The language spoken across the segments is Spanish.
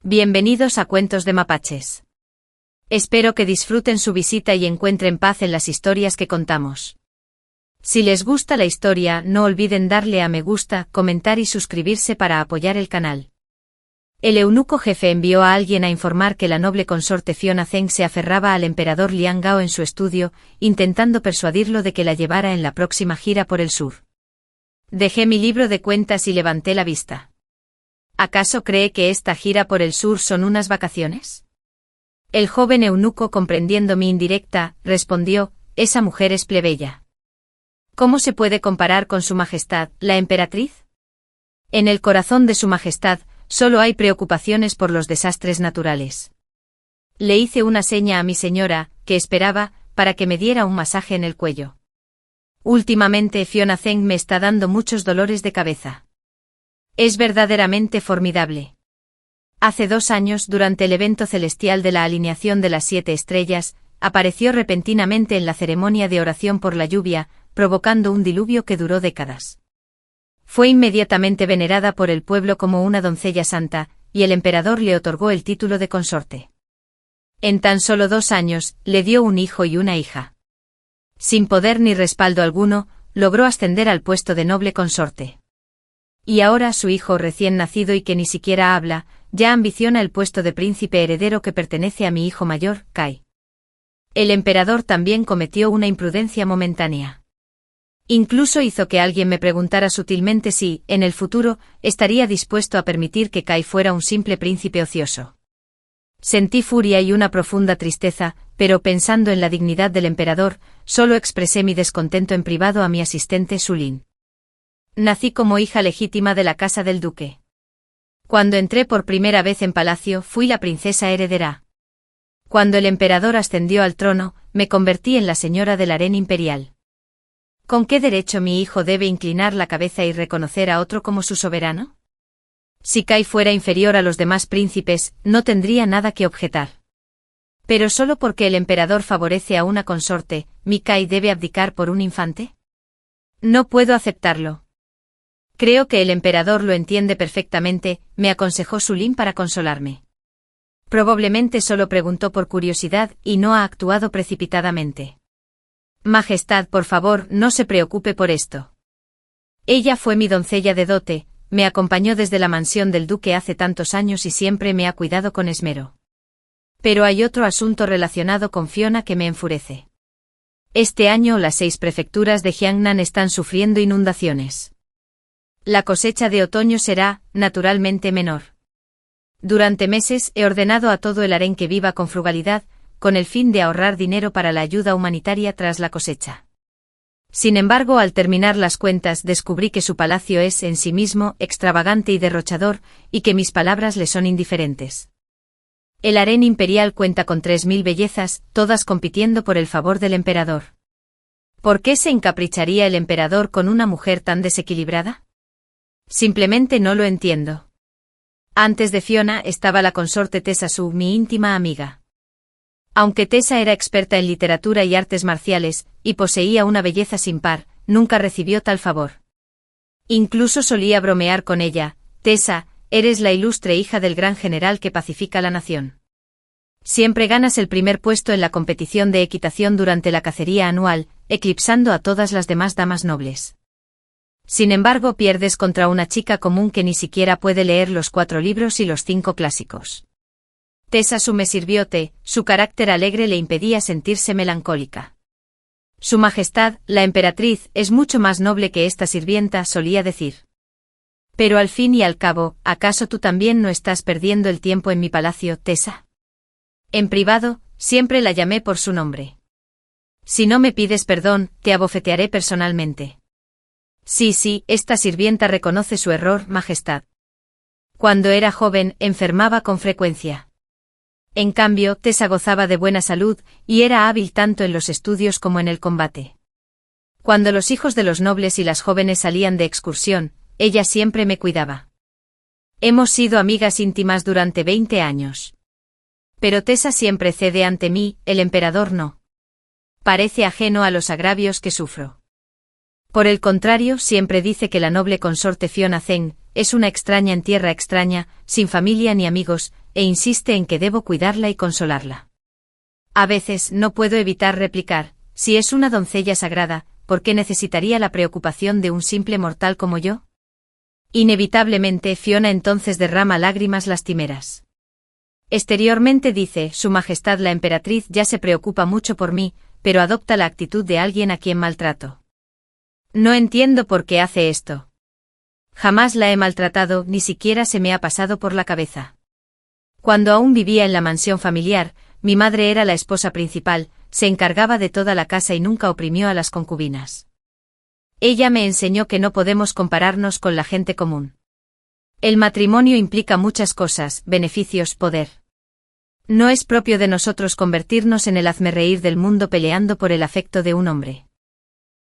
Bienvenidos a Cuentos de Mapaches. Espero que disfruten su visita y encuentren paz en las historias que contamos. Si les gusta la historia, no olviden darle a me gusta, comentar y suscribirse para apoyar el canal. El eunuco jefe envió a alguien a informar que la noble consorte Fiona Zeng se aferraba al emperador Liang Gao en su estudio, intentando persuadirlo de que la llevara en la próxima gira por el sur. Dejé mi libro de cuentas y levanté la vista. ¿Acaso cree que esta gira por el sur son unas vacaciones? El joven eunuco, comprendiendo mi indirecta, respondió: esa mujer es plebeya. ¿Cómo se puede comparar con su majestad, la emperatriz? En el corazón de su majestad, solo hay preocupaciones por los desastres naturales. Le hice una seña a mi señora, que esperaba, para que me diera un masaje en el cuello. Últimamente Fiona Zeng me está dando muchos dolores de cabeza. Es verdaderamente formidable. Hace 2 años, durante el evento celestial de la alineación de las 7 estrellas, apareció repentinamente en la ceremonia de oración por la lluvia, provocando un diluvio que duró décadas. Fue inmediatamente venerada por el pueblo como una doncella santa, y el emperador le otorgó el título de consorte. En tan solo 2 años, le dio un hijo y una hija. Sin poder ni respaldo alguno, logró ascender al puesto de noble consorte. Y ahora su hijo recién nacido y que ni siquiera habla, ya ambiciona el puesto de príncipe heredero que pertenece a mi hijo mayor, Kai. El emperador también cometió una imprudencia momentánea. Incluso hizo que alguien me preguntara sutilmente si, en el futuro, estaría dispuesto a permitir que Kai fuera un simple príncipe ocioso. Sentí furia y una profunda tristeza, pero pensando en la dignidad del emperador, solo expresé mi descontento en privado a mi asistente Sulin. Nací como hija legítima de la casa del duque. Cuando entré por primera vez en palacio, fui la princesa heredera. Cuando el emperador ascendió al trono, me convertí en la señora del harén imperial. ¿Con qué derecho mi hijo debe inclinar la cabeza y reconocer a otro como su soberano? Si Kai fuera inferior a los demás príncipes, no tendría nada que objetar. Pero solo porque el emperador favorece a una consorte, ¿mi Kai debe abdicar por un infante? No puedo aceptarlo. Creo que el emperador lo entiende perfectamente, me aconsejó Sulin para consolarme. Probablemente solo preguntó por curiosidad y no ha actuado precipitadamente. Majestad, por favor, no se preocupe por esto. Ella fue mi doncella de dote, me acompañó desde la mansión del duque hace tantos años y siempre me ha cuidado con esmero. Pero hay otro asunto relacionado con Fiona que me enfurece. Este año las 6 prefecturas de Jiangnan están sufriendo inundaciones. La cosecha de otoño será, naturalmente, menor. Durante meses he ordenado a todo el harén que viva con frugalidad, con el fin de ahorrar dinero para la ayuda humanitaria tras la cosecha. Sin embargo, al terminar las cuentas descubrí que su palacio es en sí mismo extravagante y derrochador, y que mis palabras le son indiferentes. El harén imperial cuenta con 3000 bellezas, todas compitiendo por el favor del emperador. ¿Por qué se encapricharía el emperador con una mujer tan desequilibrada? Simplemente no lo entiendo. Antes de Fiona estaba la consorte Tessa Su, mi íntima amiga. Aunque Tessa era experta en literatura y artes marciales, y poseía una belleza sin par, nunca recibió tal favor. Incluso solía bromear con ella: Tessa, eres la ilustre hija del gran general que pacifica la nación. Siempre ganas el primer puesto en la competición de equitación durante la cacería anual, eclipsando a todas las demás damas nobles. Sin embargo, pierdes contra una chica común que ni siquiera puede leer los 4 libros y los 5 clásicos. Tessa Su me sirvió té, su carácter alegre le impedía sentirse melancólica. Su majestad, la emperatriz, es mucho más noble que esta sirvienta, solía decir. Pero al fin y al cabo, ¿acaso tú también no estás perdiendo el tiempo en mi palacio, Tessa? En privado, siempre la llamé por su nombre. Si no me pides perdón, te abofetearé personalmente. Sí, esta sirvienta reconoce su error, majestad. Cuando era joven, enfermaba con frecuencia. En cambio, Tessa gozaba de buena salud, y era hábil tanto en los estudios como en el combate. Cuando los hijos de los nobles y las jóvenes salían de excursión, ella siempre me cuidaba. Hemos sido amigas íntimas durante 20 años. Pero Tessa siempre cede ante mí, el emperador no. Parece ajeno a los agravios que sufro. Por el contrario, siempre dice que la noble consorte Fiona Zeng es una extraña en tierra extraña, sin familia ni amigos, e insiste en que debo cuidarla y consolarla. A veces no puedo evitar replicar, si es una doncella sagrada, ¿por qué necesitaría la preocupación de un simple mortal como yo? Inevitablemente Fiona entonces derrama lágrimas lastimeras. Exteriormente dice, Su Majestad la emperatriz ya se preocupa mucho por mí, pero adopta la actitud de alguien a quien maltrato. No entiendo por qué hace esto. Jamás la he maltratado, ni siquiera se me ha pasado por la cabeza. Cuando aún vivía en la mansión familiar, mi madre era la esposa principal, se encargaba de toda la casa y nunca oprimió a las concubinas. Ella me enseñó que no podemos compararnos con la gente común. El matrimonio implica muchas cosas, beneficios, poder. No es propio de nosotros convertirnos en el hazmerreír del mundo peleando por el afecto de un hombre.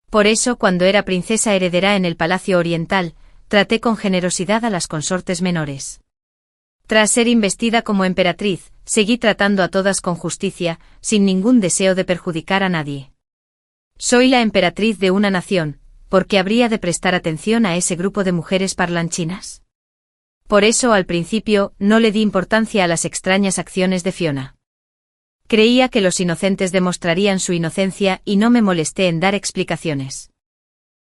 Por eso, cuando era princesa heredera en el Palacio Oriental, traté con generosidad a las consortes menores. Tras ser investida como emperatriz, seguí tratando a todas con justicia, sin ningún deseo de perjudicar a nadie. Soy la emperatriz de una nación, ¿por qué habría de prestar atención a ese grupo de mujeres parlanchinas? Por eso al principio no le di importancia a las extrañas acciones de Fiona. Creía que los inocentes demostrarían su inocencia y no me molesté en dar explicaciones.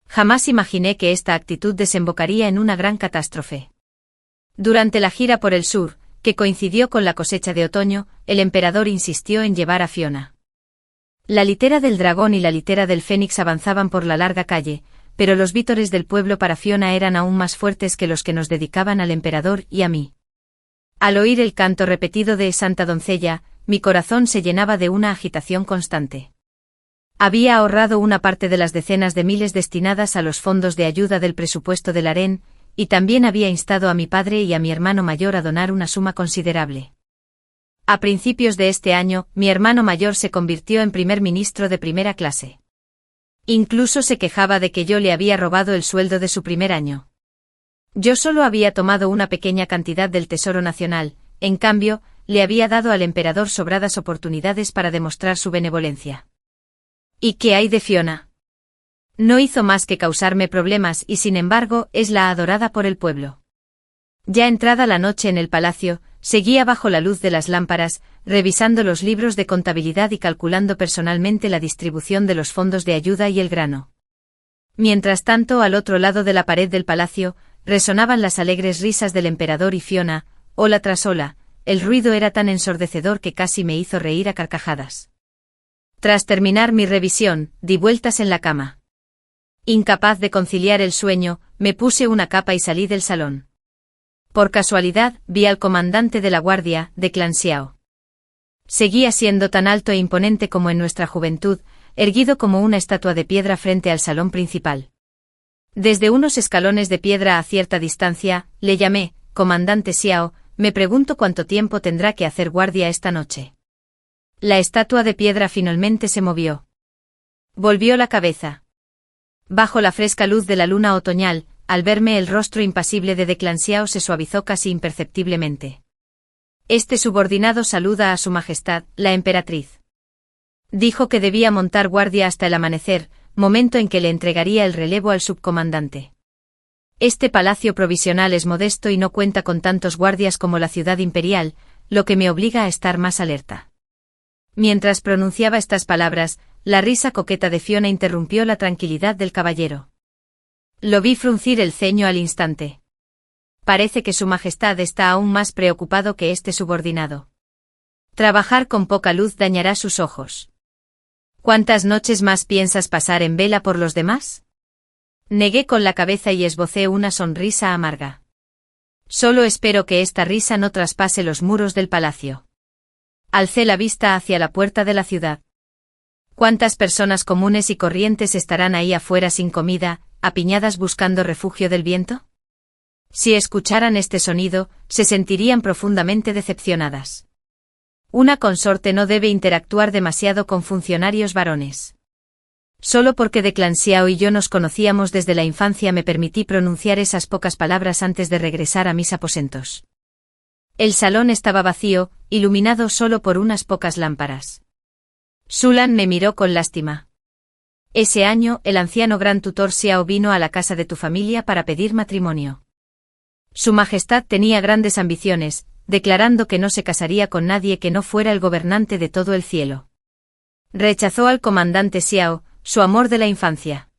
Jamás imaginé que esta actitud desembocaría en una gran catástrofe. Durante la gira por el sur, que coincidió con la cosecha de otoño, el emperador insistió en llevar a Fiona. La litera del dragón y la litera del fénix avanzaban por la larga calle, pero los vítores del pueblo para Fiona eran aún más fuertes que los que nos dedicaban al emperador y a mí. Al oír el canto repetido de Santa Doncella, mi corazón se llenaba de una agitación constante. Había ahorrado una parte de las decenas de miles destinadas a los fondos de ayuda del presupuesto del harén, y también había instado a mi padre y a mi hermano mayor a donar una suma considerable. A principios de este año, mi hermano mayor se convirtió en primer ministro de primera clase. Incluso se quejaba de que yo le había robado el sueldo de su primer año. Yo solo había tomado una pequeña cantidad del Tesoro Nacional, en cambio, le había dado al emperador sobradas oportunidades para demostrar su benevolencia. ¿Y qué hay de Fiona? No hizo más que causarme problemas y sin embargo es la adorada por el pueblo. Ya entrada la noche en el palacio, seguía bajo la luz de las lámparas, revisando los libros de contabilidad y calculando personalmente la distribución de los fondos de ayuda y el grano. Mientras tanto, al otro lado de la pared del palacio, resonaban las alegres risas del emperador y Fiona, ola tras ola, el ruido era tan ensordecedor que casi me hizo reír a carcajadas. Tras terminar mi revisión, di vueltas en la cama. Incapaz de conciliar el sueño, me puse una capa y salí del salón. Por casualidad, vi al comandante de la guardia, de Clanciao. Seguía siendo tan alto e imponente como en nuestra juventud, erguido como una estatua de piedra frente al salón principal. Desde unos escalones de piedra a cierta distancia, le llamé, comandante Xiao, me pregunto cuánto tiempo tendrá que hacer guardia esta noche. La estatua de piedra finalmente se movió. Volvió la cabeza. Bajo la fresca luz de la luna otoñal, al verme el rostro impasible de Clanciao se suavizó casi imperceptiblemente. Este subordinado saluda a su majestad, la emperatriz. Dijo que debía montar guardia hasta el amanecer, momento en que le entregaría el relevo al subcomandante. Este palacio provisional es modesto y no cuenta con tantos guardias como la ciudad imperial, lo que me obliga a estar más alerta. Mientras pronunciaba estas palabras, la risa coqueta de Fiona interrumpió la tranquilidad del caballero. Lo vi fruncir el ceño al instante. Parece que su majestad está aún más preocupado que este subordinado. Trabajar con poca luz dañará sus ojos. ¿Cuántas noches más piensas pasar en vela por los demás? Negué con la cabeza y esbocé una sonrisa amarga. Solo espero que esta risa no traspase los muros del palacio. Alcé la vista hacia la puerta de la ciudad. ¿Cuántas personas comunes y corrientes estarán ahí afuera sin comida, apiñadas buscando refugio del viento? Si escucharan este sonido, se sentirían profundamente decepcionadas. Una consorte no debe interactuar demasiado con funcionarios varones. Solo porque de Clanciao y yo nos conocíamos desde la infancia me permití pronunciar esas pocas palabras antes de regresar a mis aposentos. El salón estaba vacío, iluminado solo por unas pocas lámparas. Sulan me miró con lástima. Ese año, el anciano gran tutor Xiao vino a la casa de tu familia para pedir matrimonio. Su majestad tenía grandes ambiciones, declarando que no se casaría con nadie que no fuera el gobernante de todo el cielo. Rechazó al comandante Xiao, su amor de la infancia.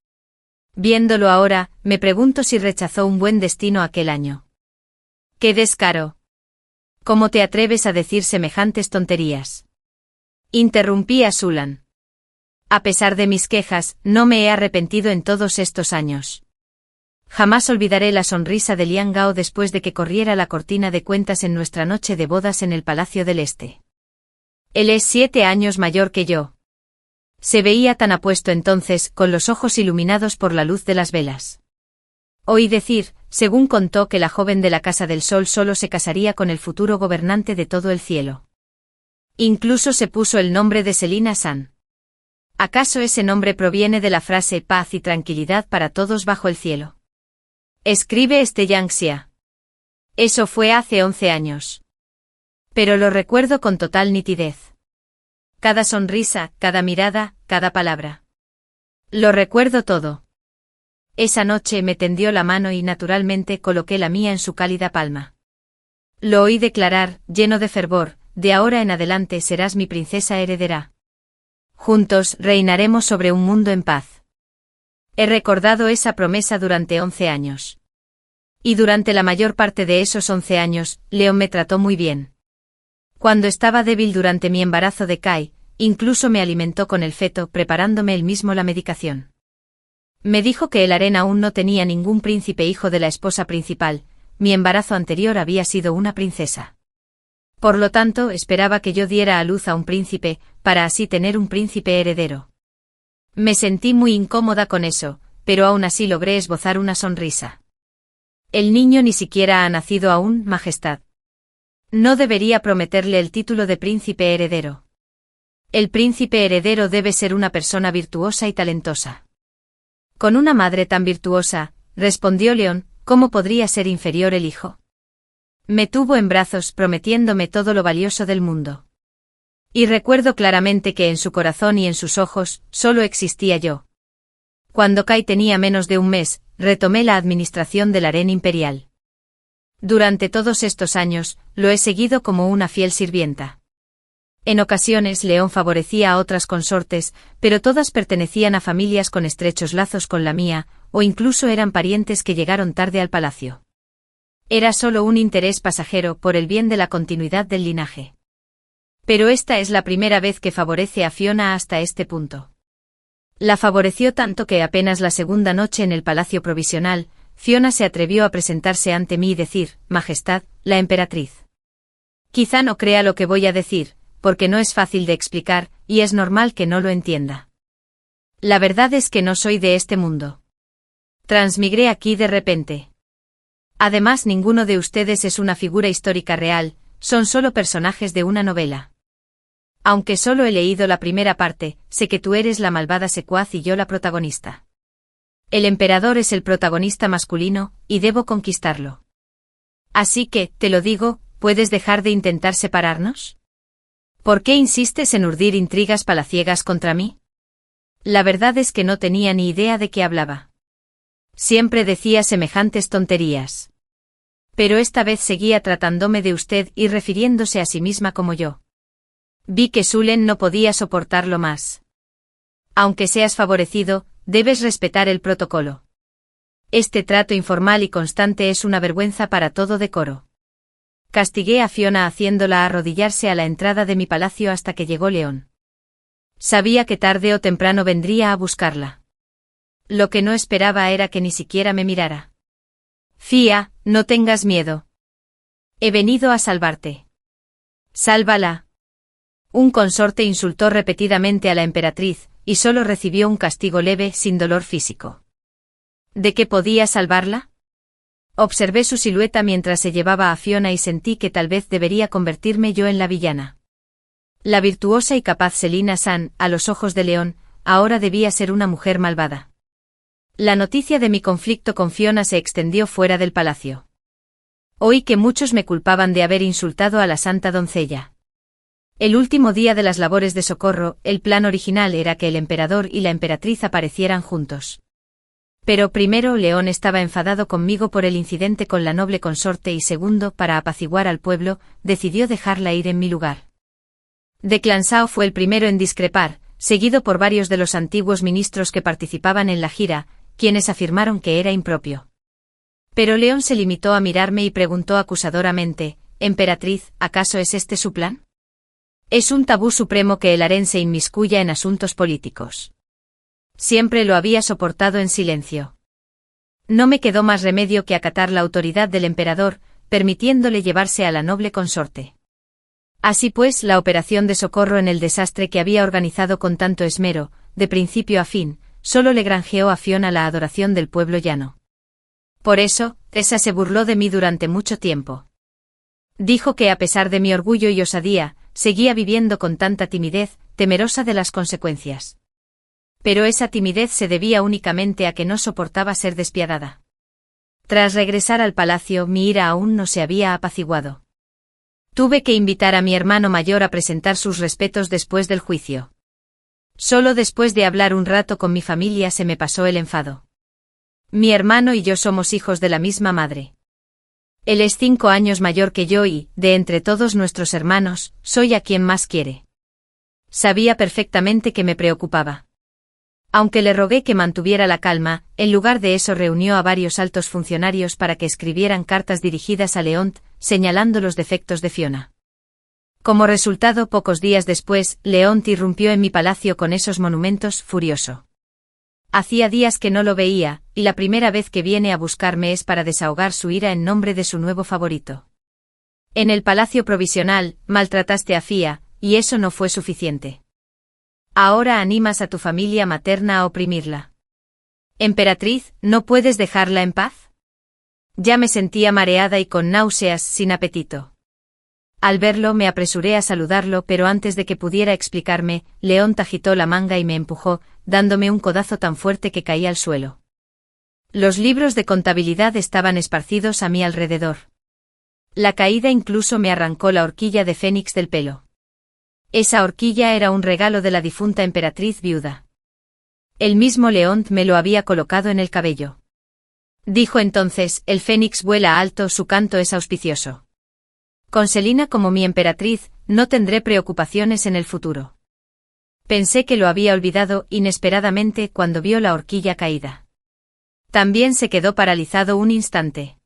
Viéndolo ahora, me pregunto si rechazó un buen destino aquel año. ¡Qué descaro! ¿Cómo te atreves a decir semejantes tonterías? Interrumpí a Sulan. A pesar de mis quejas, no me he arrepentido en todos estos años. Jamás olvidaré la sonrisa de Liang Gao después de que corriera la cortina de cuentas en nuestra noche de bodas en el Palacio del Este. Él es 7 años mayor que yo. Se veía tan apuesto entonces, con los ojos iluminados por la luz de las velas. Oí decir, según contó, que la joven de la Casa del Sol solo se casaría con el futuro gobernante de todo el cielo. Incluso se puso el nombre de Selina San. ¿Acaso ese nombre proviene de la frase paz y tranquilidad para todos bajo el cielo? Escribe Yang Xia. Eso fue hace 11 años. Pero lo recuerdo con total nitidez. Cada sonrisa, cada mirada, cada palabra. Lo recuerdo todo. Esa noche me tendió la mano y naturalmente coloqué la mía en su cálida palma. Lo oí declarar, lleno de fervor, de ahora en adelante serás mi princesa heredera. Juntos reinaremos sobre un mundo en paz. He recordado esa promesa durante 11 años. Y durante la mayor parte de esos 11 años, León me trató muy bien. Cuando estaba débil durante mi embarazo de Kai, incluso me alimentó con el feto, preparándome él mismo la medicación. Me dijo que el harén aún no tenía ningún príncipe hijo de la esposa principal, mi embarazo anterior había sido una princesa. Por lo tanto, esperaba que yo diera a luz a un príncipe, para así tener un príncipe heredero. Me sentí muy incómoda con eso, pero aún así logré esbozar una sonrisa. El niño ni siquiera ha nacido aún, Majestad. No debería prometerle el título de príncipe heredero. El príncipe heredero debe ser una persona virtuosa y talentosa. Con una madre tan virtuosa, respondió León, ¿cómo podría ser inferior el hijo? Me tuvo en brazos prometiéndome todo lo valioso del mundo. Y recuerdo claramente que en su corazón y en sus ojos, solo existía yo. Cuando Kai tenía menos de un mes, retomé la administración del harén imperial. Durante todos estos años, lo he seguido como una fiel sirvienta. En ocasiones León favorecía a otras consortes, pero todas pertenecían a familias con estrechos lazos con la mía, o incluso eran parientes que llegaron tarde al palacio. Era solo un interés pasajero por el bien de la continuidad del linaje. Pero esta es la primera vez que favorece a Fiona hasta este punto. La favoreció tanto que apenas la segunda noche en el palacio provisional, Fiona se atrevió a presentarse ante mí y decir, Majestad, la emperatriz. Quizá no crea lo que voy a decir, porque no es fácil de explicar, y es normal que no lo entienda. La verdad es que no soy de este mundo. Transmigré aquí de repente. Además, ninguno de ustedes es una figura histórica real, son solo personajes de una novela. Aunque solo he leído la primera parte, sé que tú eres la malvada secuaz y yo la protagonista. El emperador es el protagonista masculino, y debo conquistarlo. Así que, te lo digo, ¿puedes dejar de intentar separarnos? ¿Por qué insistes en urdir intrigas palaciegas contra mí? La verdad es que no tenía ni idea de qué hablaba. Siempre decía semejantes tonterías. Pero esta vez seguía tratándome de usted y refiriéndose a sí misma como yo. Vi que Sulen no podía soportarlo más. Aunque seas favorecido, debes respetar el protocolo. Este trato informal y constante es una vergüenza para todo decoro. Castigué a Fiona haciéndola arrodillarse a la entrada de mi palacio hasta que llegó León. Sabía que tarde o temprano vendría a buscarla. Lo que no esperaba era que ni siquiera me mirara. Fia, no tengas miedo. He venido a salvarte. Sálvala. Un consorte insultó repetidamente a la emperatriz, y solo recibió un castigo leve, sin dolor físico. ¿De qué podía salvarla? Observé su silueta mientras se llevaba a Fiona y sentí que tal vez debería convertirme yo en la villana. La virtuosa y capaz Selina San, a los ojos de León, ahora debía ser una mujer malvada. La noticia de mi conflicto con Fiona se extendió fuera del palacio. Oí que muchos me culpaban de haber insultado a la santa doncella. El último día de las labores de socorro, el plan original era que el emperador y la emperatriz aparecieran juntos. Pero primero, León estaba enfadado conmigo por el incidente con la noble consorte y segundo, para apaciguar al pueblo, decidió dejarla ir en mi lugar. De Clansao fue el primero en discrepar, seguido por varios de los antiguos ministros que participaban en la gira, quienes afirmaron que era impropio. Pero León se limitó a mirarme y preguntó acusadoramente: «Emperatriz, ¿acaso es este su plan? Es un tabú supremo que el harén se inmiscuya en asuntos políticos». Siempre lo había soportado en silencio. No me quedó más remedio que acatar la autoridad del emperador, permitiéndole llevarse a la noble consorte. Así pues, la operación de socorro en el desastre que había organizado con tanto esmero, de principio a fin, solo le granjeó a Fiona la adoración del pueblo llano. Por eso, Tessa se burló de mí durante mucho tiempo. Dijo que a pesar de mi orgullo y osadía, seguía viviendo con tanta timidez, temerosa de las consecuencias. Pero esa timidez se debía únicamente a que no soportaba ser despiadada. Tras regresar al palacio, mi ira aún no se había apaciguado. Tuve que invitar a mi hermano mayor a presentar sus respetos después del juicio. Solo después de hablar un rato con mi familia se me pasó el enfado. Mi hermano y yo somos hijos de la misma madre. Él es 5 años mayor que yo y, de entre todos nuestros hermanos, soy a quien más quiere. Sabía perfectamente que me preocupaba. Aunque le rogué que mantuviera la calma, en lugar de eso reunió a varios altos funcionarios para que escribieran cartas dirigidas a Leont, señalando los defectos de Fiona. Como resultado, pocos días después, Leont irrumpió en mi palacio con esos monumentos, furioso. Hacía días que no lo veía, y la primera vez que viene a buscarme es para desahogar su ira en nombre de su nuevo favorito. En el palacio provisional, maltrataste a Fia, y eso no fue suficiente. Ahora animas a tu familia materna a oprimirla. Emperatriz, ¿no puedes dejarla en paz? Ya me sentía mareada y con náuseas, sin apetito. Al verlo me apresuré a saludarlo, pero antes de que pudiera explicarme, Leont agitó la manga y me empujó, dándome un codazo tan fuerte que caí al suelo. Los libros de contabilidad estaban esparcidos a mi alrededor. La caída incluso me arrancó la horquilla de fénix del pelo. Esa horquilla era un regalo de la difunta emperatriz viuda. El mismo Leont me lo había colocado en el cabello. Dijo entonces: «El fénix vuela alto, su canto es auspicioso. Con Selina como mi emperatriz, no tendré preocupaciones en el futuro». Pensé que lo había olvidado inesperadamente cuando vio la horquilla caída. También se quedó paralizado un instante.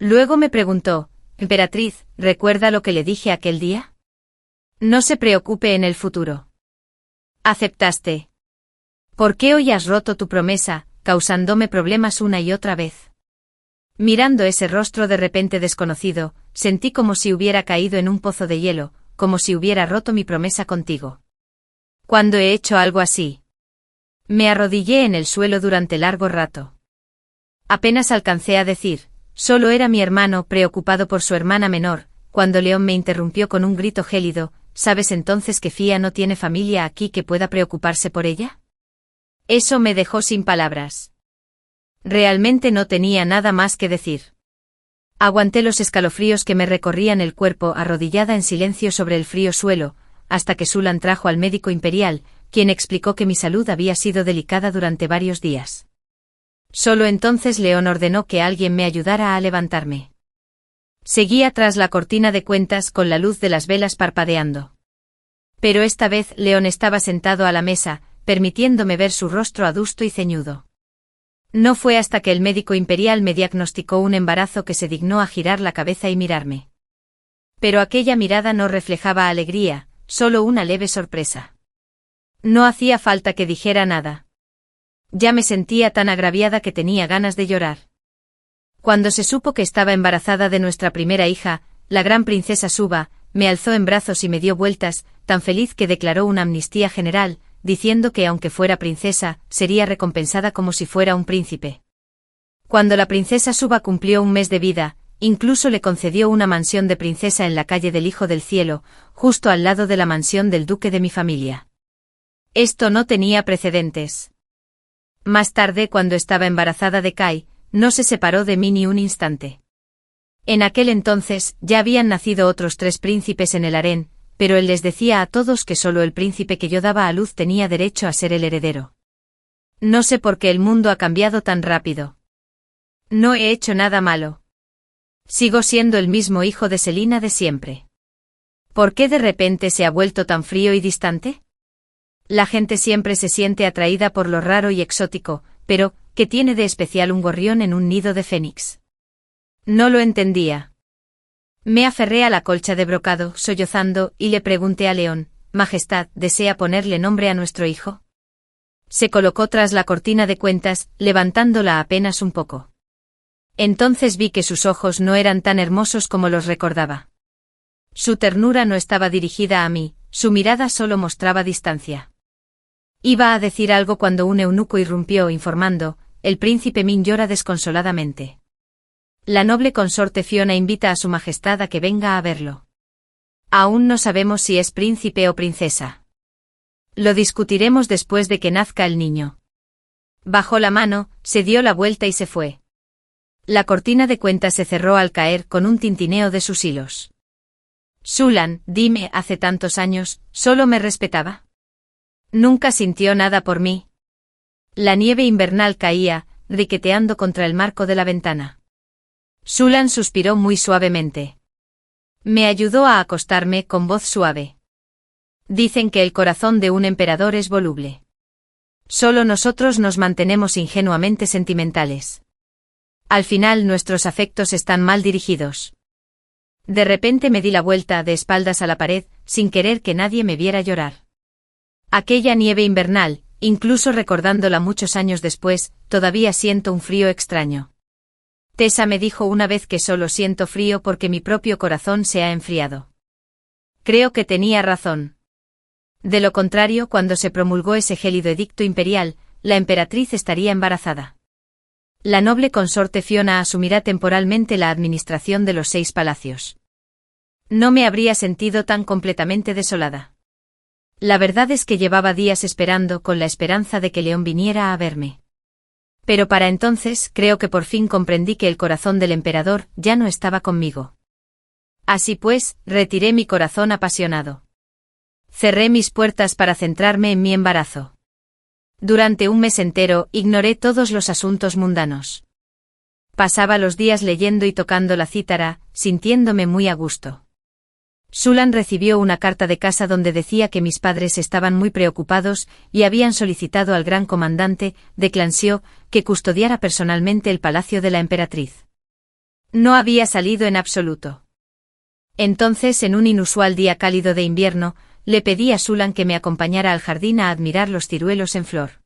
Luego me preguntó: «Emperatriz, ¿recuerda lo que le dije aquel día? No se preocupe en el futuro». Aceptaste. ¿Por qué hoy has roto tu promesa, causándome problemas una y otra vez? Mirando ese rostro de repente desconocido, sentí como si hubiera caído en un pozo de hielo, como si hubiera roto mi promesa contigo. ¿Cuándo he hecho algo así? Me arrodillé en el suelo durante largo rato. Apenas alcancé a decir: «Solo era mi hermano preocupado por su hermana menor», cuando León me interrumpió con un grito gélido: «¿Sabes entonces que Fia no tiene familia aquí que pueda preocuparse por ella?». Eso me dejó sin palabras. Realmente no tenía nada más que decir. Aguanté los escalofríos que me recorrían el cuerpo arrodillada en silencio sobre el frío suelo, hasta que Sulan trajo al médico imperial, quien explicó que mi salud había sido delicada durante varios días. Solo entonces León ordenó que alguien me ayudara a levantarme. Seguía tras la cortina de cuentas con la luz de las velas parpadeando. Pero esta vez León estaba sentado a la mesa, permitiéndome ver su rostro adusto y ceñudo. No fue hasta que el médico imperial me diagnosticó un embarazo que se dignó a girar la cabeza y mirarme. Pero aquella mirada no reflejaba alegría, solo una leve sorpresa. No hacía falta que dijera nada. Ya me sentía tan agraviada que tenía ganas de llorar. Cuando se supo que estaba embarazada de nuestra primera hija, la gran princesa Suba, me alzó en brazos y me dio vueltas, tan feliz que declaró una amnistía general, diciendo que aunque fuera princesa, sería recompensada como si fuera un príncipe. Cuando la princesa Suba cumplió un mes de vida, incluso le concedió una mansión de princesa en la calle del Hijo del Cielo, justo al lado de la mansión del duque de mi familia. Esto no tenía precedentes. Más tarde, cuando estaba embarazada de Kai, no se separó de mí ni un instante. En aquel entonces, ya habían nacido otros 3 príncipes en el harén, pero él les decía a todos que solo el príncipe que yo daba a luz tenía derecho a ser el heredero. No sé por qué el mundo ha cambiado tan rápido. No he hecho nada malo. Sigo siendo el mismo hijo de Selina de siempre. ¿Por qué de repente se ha vuelto tan frío y distante? La gente siempre se siente atraída por lo raro y exótico, pero, ¿qué tiene de especial un gorrión en un nido de fénix? No lo entendía. Me aferré a la colcha de brocado, sollozando, y le pregunté a León, Majestad, ¿desea ponerle nombre a nuestro hijo? Se colocó tras la cortina de cuentas, levantándola apenas un poco. Entonces vi que sus ojos no eran tan hermosos como los recordaba. Su ternura no estaba dirigida a mí, su mirada solo mostraba distancia. Iba a decir algo cuando un eunuco irrumpió informando, el príncipe Min llora desconsoladamente. La noble consorte Fiona invita a su majestad a que venga a verlo. Aún no sabemos si es príncipe o princesa. Lo discutiremos después de que nazca el niño. Bajó la mano, se dio la vuelta y se fue. La cortina de cuentas se cerró al caer con un tintineo de sus hilos. Sulan, dime, hace tantos años, ¿solo me respetaba? Nunca sintió nada por mí. La nieve invernal caía, riqueteando contra el marco de la ventana. Sulan suspiró muy suavemente. Me ayudó a acostarme con voz suave. Dicen que el corazón de un emperador es voluble. Solo nosotros nos mantenemos ingenuamente sentimentales. Al final nuestros afectos están mal dirigidos. De repente me di la vuelta de espaldas a la pared, sin querer que nadie me viera llorar. Aquella nieve invernal, incluso recordándola muchos años después, todavía siento un frío extraño. Tessa me dijo una vez que solo siento frío porque mi propio corazón se ha enfriado. Creo que tenía razón. De lo contrario, cuando se promulgó ese gélido edicto imperial, la emperatriz estaría embarazada. La noble consorte Fiona asumirá temporalmente la administración de los 6 palacios. No me habría sentido tan completamente desolada. La verdad es que llevaba días esperando con la esperanza de que León viniera a verme. Pero para entonces creo que por fin comprendí que el corazón del emperador ya no estaba conmigo. Así pues, retiré mi corazón apasionado. Cerré mis puertas para centrarme en mi embarazo. Durante un mes entero ignoré todos los asuntos mundanos. Pasaba los días leyendo y tocando la cítara, sintiéndome muy a gusto. Sulan recibió una carta de casa donde decía que mis padres estaban muy preocupados y habían solicitado al gran comandante de Clansio que custodiara personalmente el palacio de la emperatriz. No había salido en absoluto. Entonces, en un inusual día cálido de invierno, le pedí a Sulan que me acompañara al jardín a admirar los ciruelos en flor.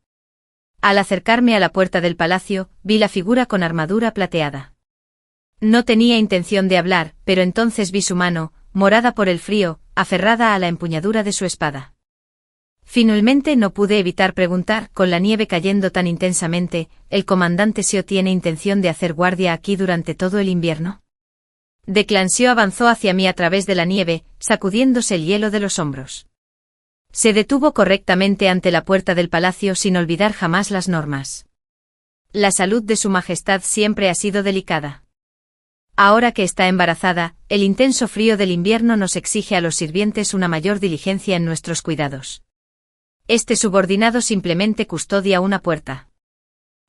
Al acercarme a la puerta del palacio, vi la figura con armadura plateada. No tenía intención de hablar, pero entonces vi su mano, morada por el frío, aferrada a la empuñadura de su espada. Finalmente no pude evitar preguntar, con la nieve cayendo tan intensamente, ¿el comandante Seo tiene intención de hacer guardia aquí durante todo el invierno? De Clansio avanzó hacia mí a través de la nieve, sacudiéndose el hielo de los hombros. Se detuvo correctamente ante la puerta del palacio sin olvidar jamás las normas. La salud de su majestad siempre ha sido delicada. Ahora que está embarazada, el intenso frío del invierno nos exige a los sirvientes una mayor diligencia en nuestros cuidados. Este subordinado simplemente custodia una puerta.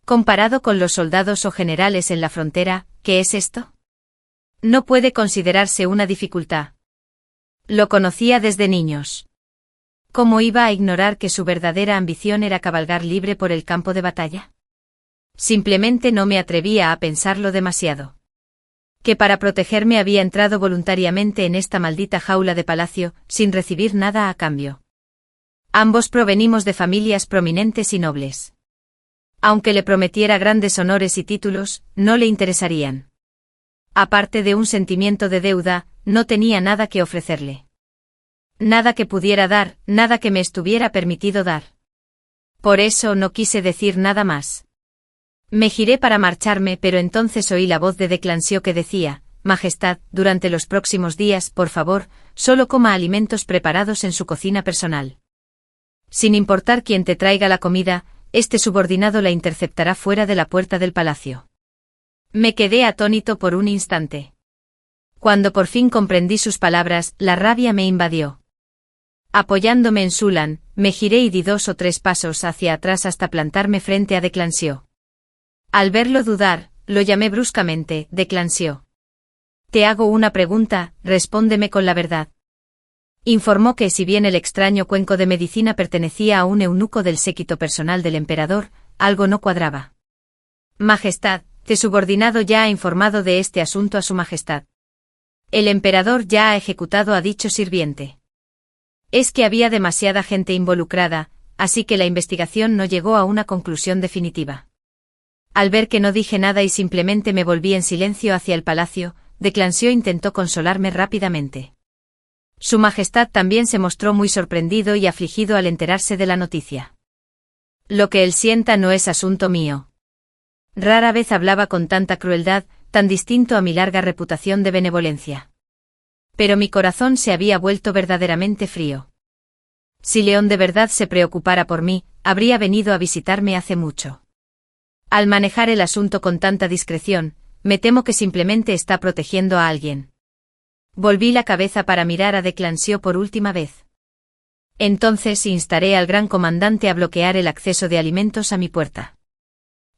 Comparado con los soldados o generales en la frontera, ¿qué es esto? No puede considerarse una dificultad. Lo conocía desde niños. ¿Cómo iba a ignorar que su verdadera ambición era cabalgar libre por el campo de batalla? Simplemente no me atrevía a pensarlo demasiado. Que para protegerme había entrado voluntariamente en esta maldita jaula de palacio, sin recibir nada a cambio. Ambos provenimos de familias prominentes y nobles. Aunque le prometiera grandes honores y títulos, no le interesarían. Aparte de un sentimiento de deuda, no tenía nada que ofrecerle. Nada que pudiera dar, nada que me estuviera permitido dar. Por eso no quise decir nada más. Me giré para marcharme, pero entonces oí la voz de Clansio que decía, Majestad, durante los próximos días, por favor, solo coma alimentos preparados en su cocina personal. Sin importar quién te traiga la comida, este subordinado la interceptará fuera de la puerta del palacio. Me quedé atónito por un instante. Cuando por fin comprendí sus palabras, la rabia me invadió. Apoyándome en Sulan, me giré y di 2 o 3 pasos hacia atrás hasta plantarme frente a Declanció. Al verlo dudar, lo llamé bruscamente, Declanció. Te hago una pregunta, respóndeme con la verdad. Informó que si bien el extraño cuenco de medicina pertenecía a un eunuco del séquito personal del emperador, algo no cuadraba. Majestad, tu subordinado ya ha informado de este asunto a su majestad. El emperador ya ha ejecutado a dicho sirviente. Es que había demasiada gente involucrada, así que la investigación no llegó a una conclusión definitiva. Al ver que no dije nada y simplemente me volví en silencio hacia el palacio, Declanció intentó consolarme rápidamente. Su majestad también se mostró muy sorprendido y afligido al enterarse de la noticia. Lo que él sienta no es asunto mío. Rara vez hablaba con tanta crueldad, tan distinto a mi larga reputación de benevolencia. Pero mi corazón se había vuelto verdaderamente frío. Si León de verdad se preocupara por mí, habría venido a visitarme hace mucho. Al manejar el asunto con tanta discreción, me temo que simplemente está protegiendo a alguien. Volví la cabeza para mirar a Declanció por última vez. Entonces instaré al gran comandante a bloquear el acceso de alimentos a mi puerta.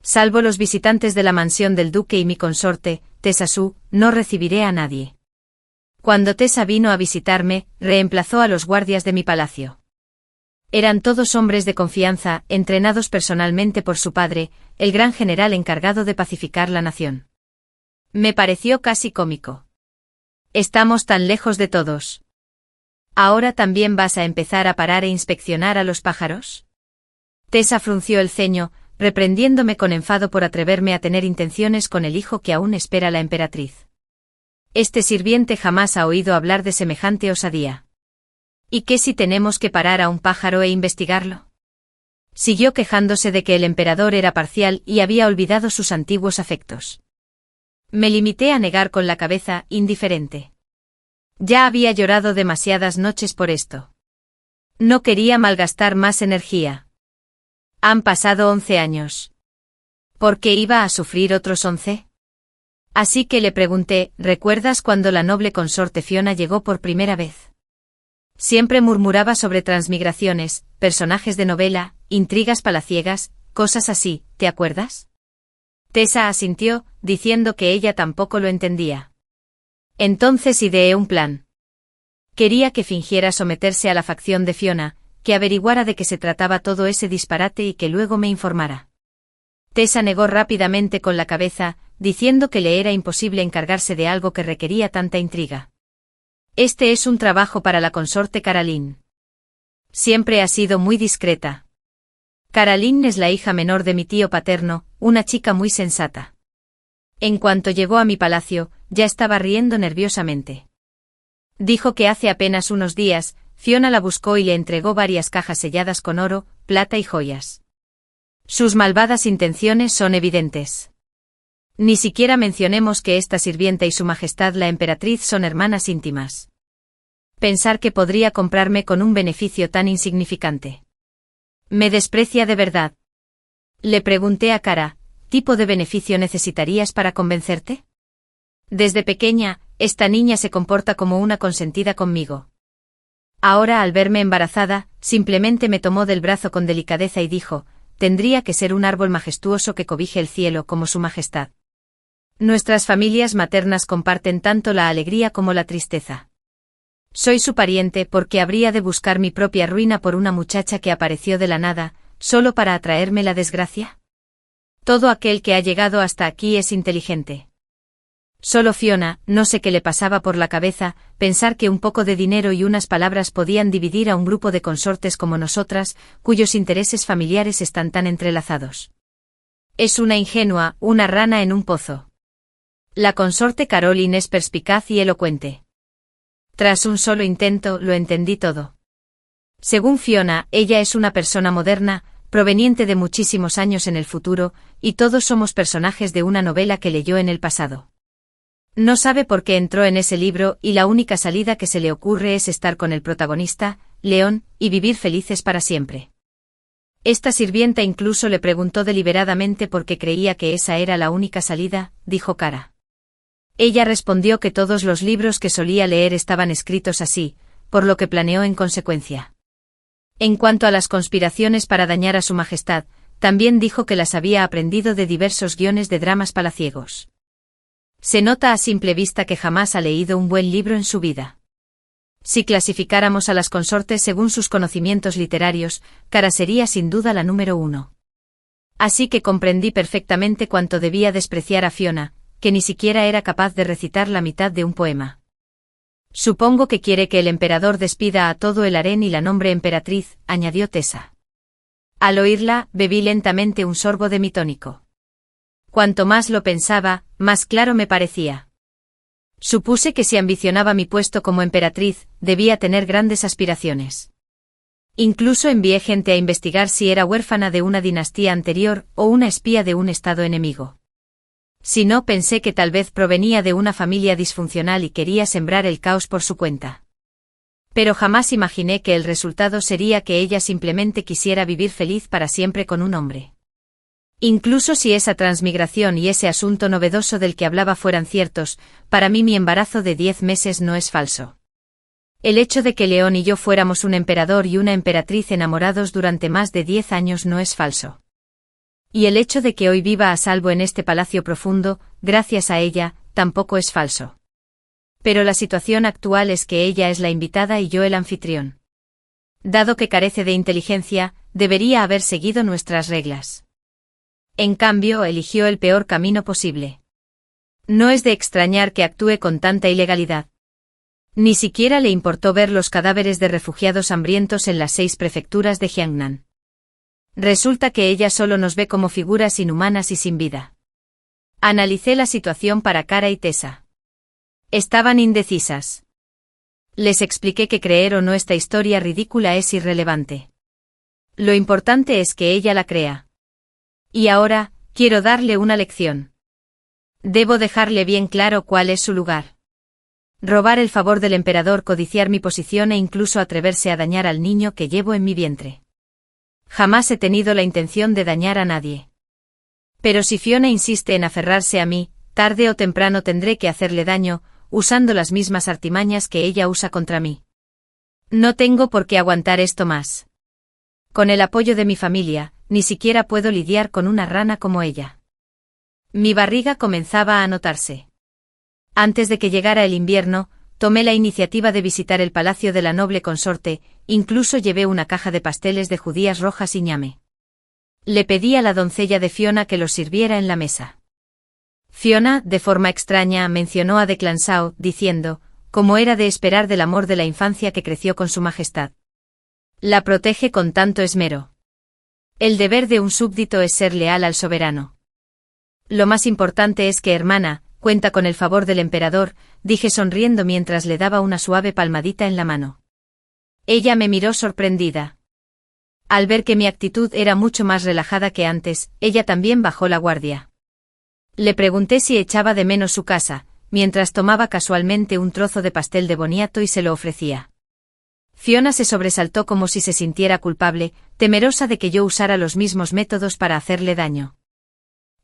Salvo los visitantes de la mansión del duque y mi consorte, Tessa Su, no recibiré a nadie. Cuando Tessa vino a visitarme, reemplazó a los guardias de mi palacio. Eran todos hombres de confianza, entrenados personalmente por su padre, el gran general encargado de pacificar la nación. Me pareció casi cómico. Estamos tan lejos de todos. ¿Ahora también vas a empezar a parar e inspeccionar a los pájaros? Tessa frunció el ceño, reprendiéndome con enfado por atreverme a tener intenciones con el hijo que aún espera la emperatriz. Este sirviente jamás ha oído hablar de semejante osadía. ¿Y qué si tenemos que parar a un pájaro e investigarlo? Siguió quejándose de que el emperador era parcial y había olvidado sus antiguos afectos. Me limité a negar con la cabeza, indiferente. Ya había llorado demasiadas noches por esto. No quería malgastar más energía. Han pasado 11 años. ¿Por qué iba a sufrir otros 11? Así que le pregunté, ¿recuerdas cuando la noble consorte Fiona llegó por primera vez? Siempre murmuraba sobre transmigraciones, personajes de novela, intrigas palaciegas, cosas así, ¿te acuerdas? Tessa asintió, diciendo que ella tampoco lo entendía. Entonces ideé un plan. Quería que fingiera someterse a la facción de Fiona, que averiguara de qué se trataba todo ese disparate y que luego me informara. Tessa negó rápidamente con la cabeza, diciendo que le era imposible encargarse de algo que requería tanta intriga. Este es un trabajo para la consorte Caroline. Siempre ha sido muy discreta. Caroline es la hija menor de mi tío paterno, una chica muy sensata. En cuanto llegó a mi palacio, ya estaba riendo nerviosamente. Dijo que hace apenas unos días, Fiona la buscó y le entregó varias cajas selladas con oro, plata y joyas. Sus malvadas intenciones son evidentes. Ni siquiera mencionemos que esta sirvienta y su majestad la emperatriz son hermanas íntimas. Pensar que podría comprarme con un beneficio tan insignificante. ¿Me desprecia de verdad? Le pregunté a Cara, ¿tipo de beneficio necesitarías para convencerte? Desde pequeña, esta niña se comporta como una consentida conmigo. Ahora al verme embarazada, simplemente me tomó del brazo con delicadeza y dijo, tendría que ser un árbol majestuoso que cobije el cielo como su majestad. Nuestras familias maternas comparten tanto la alegría como la tristeza. Soy su pariente porque habría de buscar mi propia ruina por una muchacha que apareció de la nada, solo para atraerme la desgracia. Todo aquel que ha llegado hasta aquí es inteligente. Solo Fiona, no sé qué le pasaba por la cabeza, pensar que un poco de dinero y unas palabras podían dividir a un grupo de consortes como nosotras, cuyos intereses familiares están tan entrelazados. Es una ingenua, una rana en un pozo. La consorte Caroline es perspicaz y elocuente. Tras un solo intento, lo entendí todo. Según Fiona, ella es una persona moderna, proveniente de muchísimos años en el futuro, y todos somos personajes de una novela que leyó en el pasado. No sabe por qué entró en ese libro y la única salida que se le ocurre es estar con el protagonista, León, y vivir felices para siempre. Esta sirvienta incluso le preguntó deliberadamente por qué creía que esa era la única salida, dijo Cara. Ella respondió que todos los libros que solía leer estaban escritos así, por lo que planeó en consecuencia. En cuanto a las conspiraciones para dañar a su majestad, también dijo que las había aprendido de diversos guiones de dramas palaciegos. Se nota a simple vista que jamás ha leído un buen libro en su vida. Si clasificáramos a las consortes según sus conocimientos literarios, Cara sería sin duda la número 1. Así que comprendí perfectamente cuánto debía despreciar a Fiona, que ni siquiera era capaz de recitar la mitad de un poema. Supongo que quiere que el emperador despida a todo el harén y la nombre emperatriz, añadió Tessa. Al oírla, bebí lentamente un sorbo de mi tónico. Cuanto más lo pensaba, más claro me parecía. Supuse que si ambicionaba mi puesto como emperatriz, debía tener grandes aspiraciones. Incluso envié gente a investigar si era huérfana de una dinastía anterior o una espía de un estado enemigo. Si no, pensé que tal vez provenía de una familia disfuncional y quería sembrar el caos por su cuenta. Pero jamás imaginé que el resultado sería que ella simplemente quisiera vivir feliz para siempre con un hombre. Incluso si esa transmigración y ese asunto novedoso del que hablaba fueran ciertos, para mí mi embarazo de 10 meses no es falso. El hecho de que León y yo fuéramos un emperador y una emperatriz enamorados durante más de 10 años no es falso. Y el hecho de que hoy viva a salvo en este palacio profundo, gracias a ella, tampoco es falso. Pero la situación actual es que ella es la invitada y yo el anfitrión. Dado que carece de inteligencia, debería haber seguido nuestras reglas. En cambio, eligió el peor camino posible. No es de extrañar que actúe con tanta ilegalidad. Ni siquiera le importó ver los cadáveres de refugiados hambrientos en las 6 prefecturas de Jiangnan. Resulta que ella solo nos ve como figuras inhumanas y sin vida. Analicé la situación para Cara y Tessa. Estaban indecisas. Les expliqué que creer o no esta historia ridícula es irrelevante. Lo importante es que ella la crea. Y ahora, quiero darle una lección. Debo dejarle bien claro cuál es su lugar. Robar el favor del emperador, codiciar mi posición e incluso atreverse a dañar al niño que llevo en mi vientre. Jamás he tenido la intención de dañar a nadie. Pero si Fiona insiste en aferrarse a mí, tarde o temprano tendré que hacerle daño, usando las mismas artimañas que ella usa contra mí. No tengo por qué aguantar esto más. Con el apoyo de mi familia, ni siquiera puedo lidiar con una rana como ella. Mi barriga comenzaba a notarse. Antes de que llegara el invierno, tomé la iniciativa de visitar el palacio de la noble consorte, incluso llevé una caja de pasteles de judías rojas y ñame. Le pedí a la doncella de Fiona que los sirviera en la mesa. Fiona, de forma extraña, mencionó a de Clansao, diciendo, como era de esperar del amor de la infancia que creció con su majestad. La protege con tanto esmero. El deber de un súbdito es ser leal al soberano. Lo más importante es que hermana, cuenta con el favor del emperador, dije sonriendo mientras le daba una suave palmadita en la mano. Ella me miró sorprendida. Al ver que mi actitud era mucho más relajada que antes, ella también bajó la guardia. Le pregunté si echaba de menos su casa, mientras tomaba casualmente un trozo de pastel de boniato y se lo ofrecía. Fiona se sobresaltó como si se sintiera culpable, temerosa de que yo usara los mismos métodos para hacerle daño.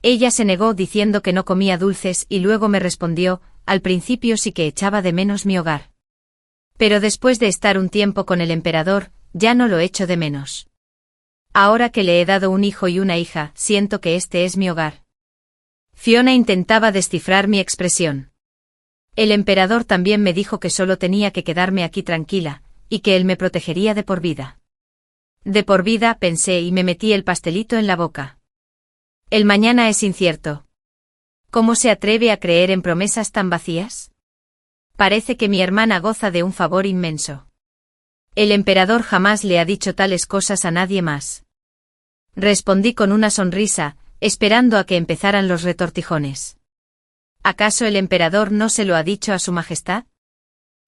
Ella se negó diciendo que no comía dulces y luego me respondió, al principio sí que echaba de menos mi hogar. Pero después de estar un tiempo con el emperador, ya no lo echo de menos. Ahora que le he dado un hijo y una hija, siento que este es mi hogar. Fiona intentaba descifrar mi expresión. El emperador también me dijo que solo tenía que quedarme aquí tranquila, y que él me protegería de por vida. De por vida, pensé y me metí el pastelito en la boca. El mañana es incierto. ¿Cómo se atreve a creer en promesas tan vacías? Parece que mi hermana goza de un favor inmenso. El emperador jamás le ha dicho tales cosas a nadie más. Respondí con una sonrisa, esperando a que empezaran los retortijones. ¿Acaso el emperador no se lo ha dicho a su majestad?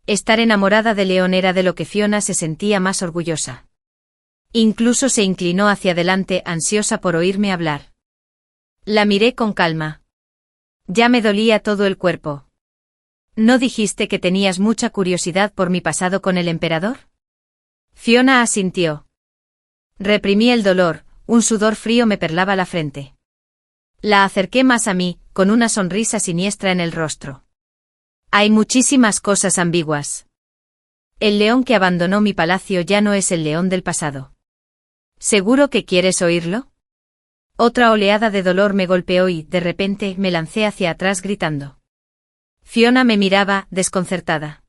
Estar enamorada de León era de lo que Fiona se sentía más orgullosa. Incluso se inclinó hacia adelante, ansiosa por oírme hablar. La miré con calma. Ya me dolía todo el cuerpo. ¿No dijiste que tenías mucha curiosidad por mi pasado con el emperador? Fiona asintió. Reprimí el dolor, un sudor frío me perlaba la frente. La acerqué más a mí, con una sonrisa siniestra en el rostro. Hay muchísimas cosas ambiguas. El león que abandonó mi palacio ya no es el león del pasado. ¿Seguro que quieres oírlo? Otra oleada de dolor me golpeó y, de repente, me lancé hacia atrás gritando. Fiona me miraba, desconcertada.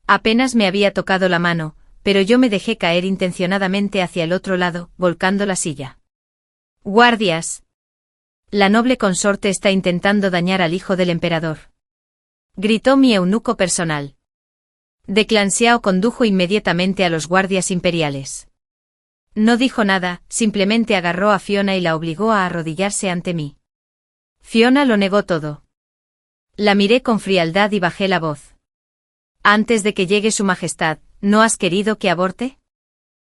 Apenas me había tocado la mano, pero yo me dejé caer intencionadamente hacia el otro lado, volcando la silla. ¡Guardias! La noble consorte está intentando dañar al hijo del emperador. Gritó mi eunuco personal. De Clanshiao condujo inmediatamente a los guardias imperiales. No dijo nada, simplemente agarró a Fiona y la obligó a arrodillarse ante mí. Fiona lo negó todo. La miré con frialdad y bajé la voz. Antes de que llegue su majestad, ¿no has querido que aborte?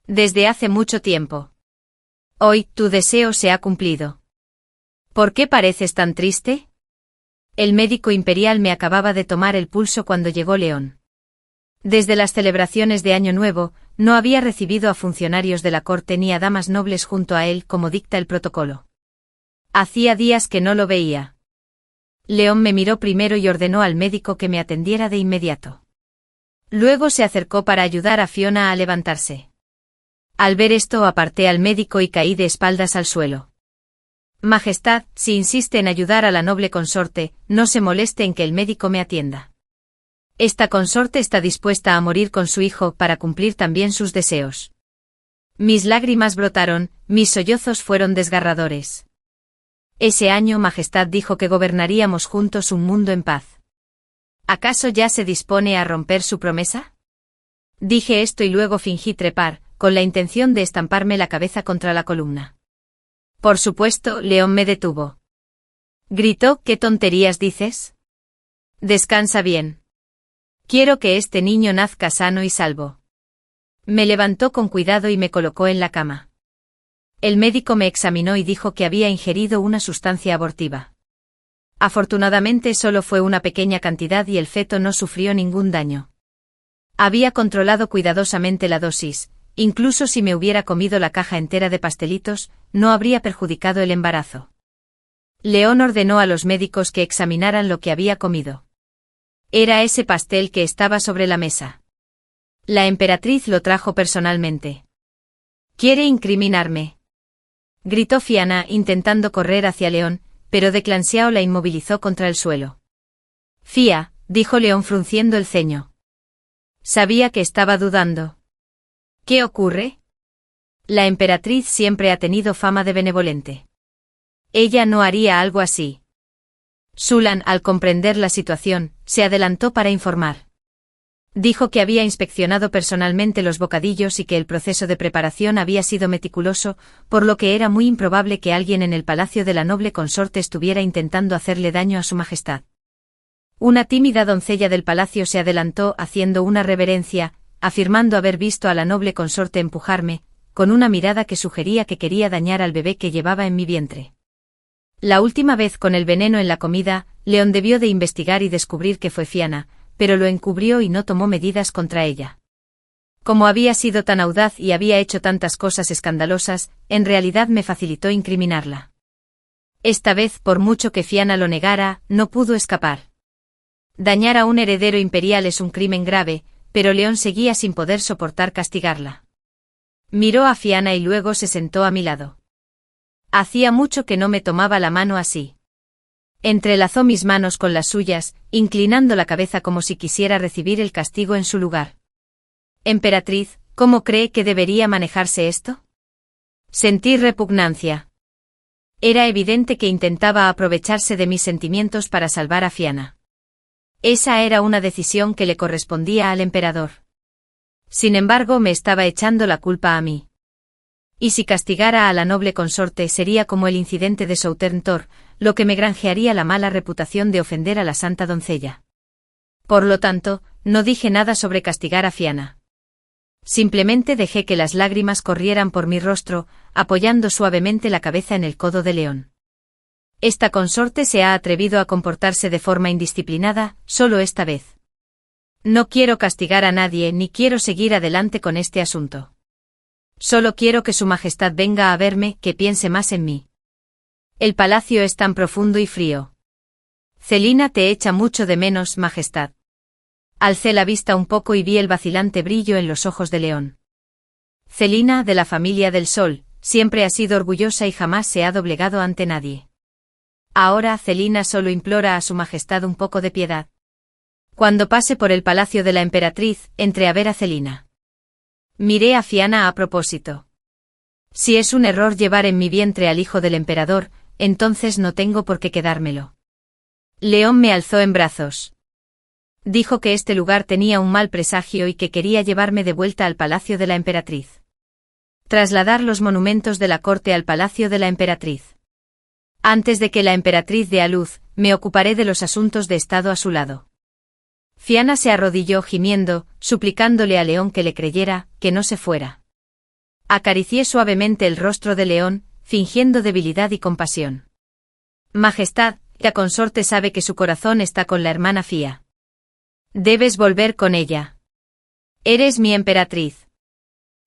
Desde hace mucho tiempo. Hoy, tu deseo se ha cumplido. ¿Por qué pareces tan triste? El médico imperial me acababa de tomar el pulso cuando llegó León. Desde las celebraciones de Año Nuevo, no había recibido a funcionarios de la corte ni a damas nobles junto a él como dicta el protocolo. Hacía días que no lo veía. León me miró primero y ordenó al médico que me atendiera de inmediato. Luego se acercó para ayudar a Fiona a levantarse. Al ver esto aparté al médico y caí de espaldas al suelo. Majestad, si insiste en ayudar a la noble consorte, no se moleste en que el médico me atienda. Esta consorte está dispuesta a morir con su hijo para cumplir también sus deseos. Mis lágrimas brotaron, mis sollozos fueron desgarradores. Ese año Majestad dijo que gobernaríamos juntos un mundo en paz. ¿Acaso ya se dispone a romper su promesa? Dije esto y luego fingí trepar, con la intención de estamparme la cabeza contra la columna. Por supuesto, León me detuvo. Gritó, ¿qué tonterías dices? Descansa bien. Quiero que este niño nazca sano y salvo. Me levantó con cuidado y me colocó en la cama. El médico me examinó y dijo que había ingerido una sustancia abortiva. Afortunadamente solo fue una pequeña cantidad y el feto no sufrió ningún daño. Había controlado cuidadosamente la dosis, incluso si me hubiera comido la caja entera de pastelitos, no habría perjudicado el embarazo. León ordenó a los médicos que examinaran lo que había comido. Era ese pastel que estaba sobre la mesa. La emperatriz lo trajo personalmente. ¿Quiere incriminarme?, gritó Fiona intentando correr hacia León, pero de Clanshiao la inmovilizó contra el suelo. Fia, dijo León frunciendo el ceño. Sabía que estaba dudando. ¿Qué ocurre? La emperatriz siempre ha tenido fama de benevolente. Ella no haría algo así. Sulan, al comprender la situación, se adelantó para informar. Dijo que había inspeccionado personalmente los bocadillos y que el proceso de preparación había sido meticuloso, por lo que era muy improbable que alguien en el palacio de la noble consorte estuviera intentando hacerle daño a su majestad. Una tímida doncella del palacio se adelantó haciendo una reverencia, afirmando haber visto a la noble consorte empujarme, con una mirada que sugería que quería dañar al bebé que llevaba en mi vientre. La última vez con el veneno en la comida, León debió de investigar y descubrir que fue Fiona, pero lo encubrió y no tomó medidas contra ella. Como había sido tan audaz y había hecho tantas cosas escandalosas, en realidad me facilitó incriminarla. Esta vez, por mucho que Fiona lo negara, no pudo escapar. Dañar a un heredero imperial es un crimen grave, pero León seguía sin poder soportar castigarla. Miró a Fiona y luego se sentó a mi lado. Hacía mucho que no me tomaba la mano así. Entrelazó mis manos con las suyas, inclinando la cabeza como si quisiera recibir el castigo en su lugar. Emperatriz, ¿cómo cree que debería manejarse esto? Sentí repugnancia. Era evidente que intentaba aprovecharse de mis sentimientos para salvar a Fiona. Esa era una decisión que le correspondía al emperador. Sin embargo, me estaba echando la culpa a mí. Y si castigara a la noble consorte sería como el incidente de Southern Tor, lo que me granjearía la mala reputación de ofender a la santa doncella. Por lo tanto, no dije nada sobre castigar a Fiona. Simplemente dejé que las lágrimas corrieran por mi rostro, apoyando suavemente la cabeza en el codo de León. Esta consorte se ha atrevido a comportarse de forma indisciplinada, solo esta vez. No quiero castigar a nadie ni quiero seguir adelante con este asunto. Solo quiero que su majestad venga a verme, que piense más en mí. El palacio es tan profundo y frío. Celina te echa mucho de menos, majestad. Alcé la vista un poco y vi el vacilante brillo en los ojos de León. Celina, de la familia del Sol, siempre ha sido orgullosa y jamás se ha doblegado ante nadie. Ahora Celina solo implora a su majestad un poco de piedad. Cuando pase por el palacio de la emperatriz, entré a ver a Celina. Miré a Fiona a propósito. Si es un error llevar en mi vientre al hijo del emperador, entonces no tengo por qué quedármelo. León me alzó en brazos. Dijo que este lugar tenía un mal presagio y que quería llevarme de vuelta al palacio de la emperatriz. Trasladar los monumentos de la corte al palacio de la emperatriz. Antes de que la emperatriz dé a luz, me ocuparé de los asuntos de estado a su lado. Fiona se arrodilló gimiendo, suplicándole a León que le creyera, que no se fuera. Acaricié suavemente el rostro de León, fingiendo debilidad y compasión. Majestad, la consorte sabe que su corazón está con la hermana Fia. Debes volver con ella. Eres mi emperatriz.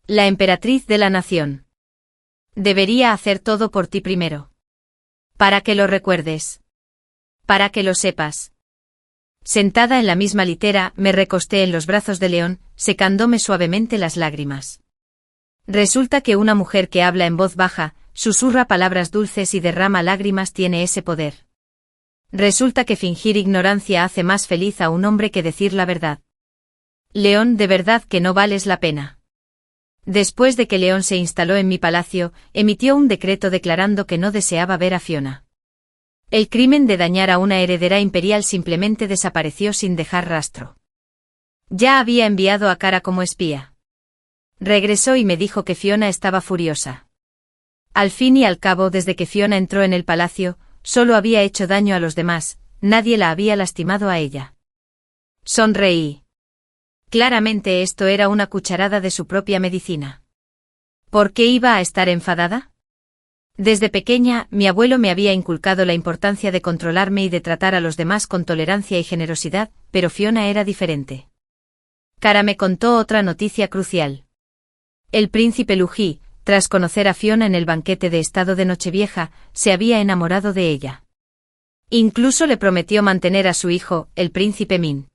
La emperatriz de la nación. Debería hacer todo por ti primero. Para que lo recuerdes. Para que lo sepas. Sentada en la misma litera, me recosté en los brazos de León, secándome suavemente las lágrimas. Resulta que una mujer que habla en voz baja, susurra palabras dulces y derrama lágrimas tiene ese poder. Resulta que fingir ignorancia hace más feliz a un hombre que decir la verdad. León, de verdad que no vales la pena. Después de que León se instaló en mi palacio, emitió un decreto declarando que no deseaba ver a Fiona. El crimen de dañar a una heredera imperial simplemente desapareció sin dejar rastro. Ya había enviado a Cara como espía. Regresó y me dijo que Fiona estaba furiosa. Al fin y al cabo, desde que Fiona entró en el palacio, solo había hecho daño a los demás, nadie la había lastimado a ella. Sonreí. Claramente esto era una cucharada de su propia medicina. ¿Por qué iba a estar enfadada? Desde pequeña, mi abuelo me había inculcado la importancia de controlarme y de tratar a los demás con tolerancia y generosidad, pero Fiona era diferente. Cara me contó otra noticia crucial. El príncipe Lují, tras conocer a Fiona en el banquete de estado de Nochevieja, se había enamorado de ella. Incluso le prometió mantener a su hijo, el príncipe Min.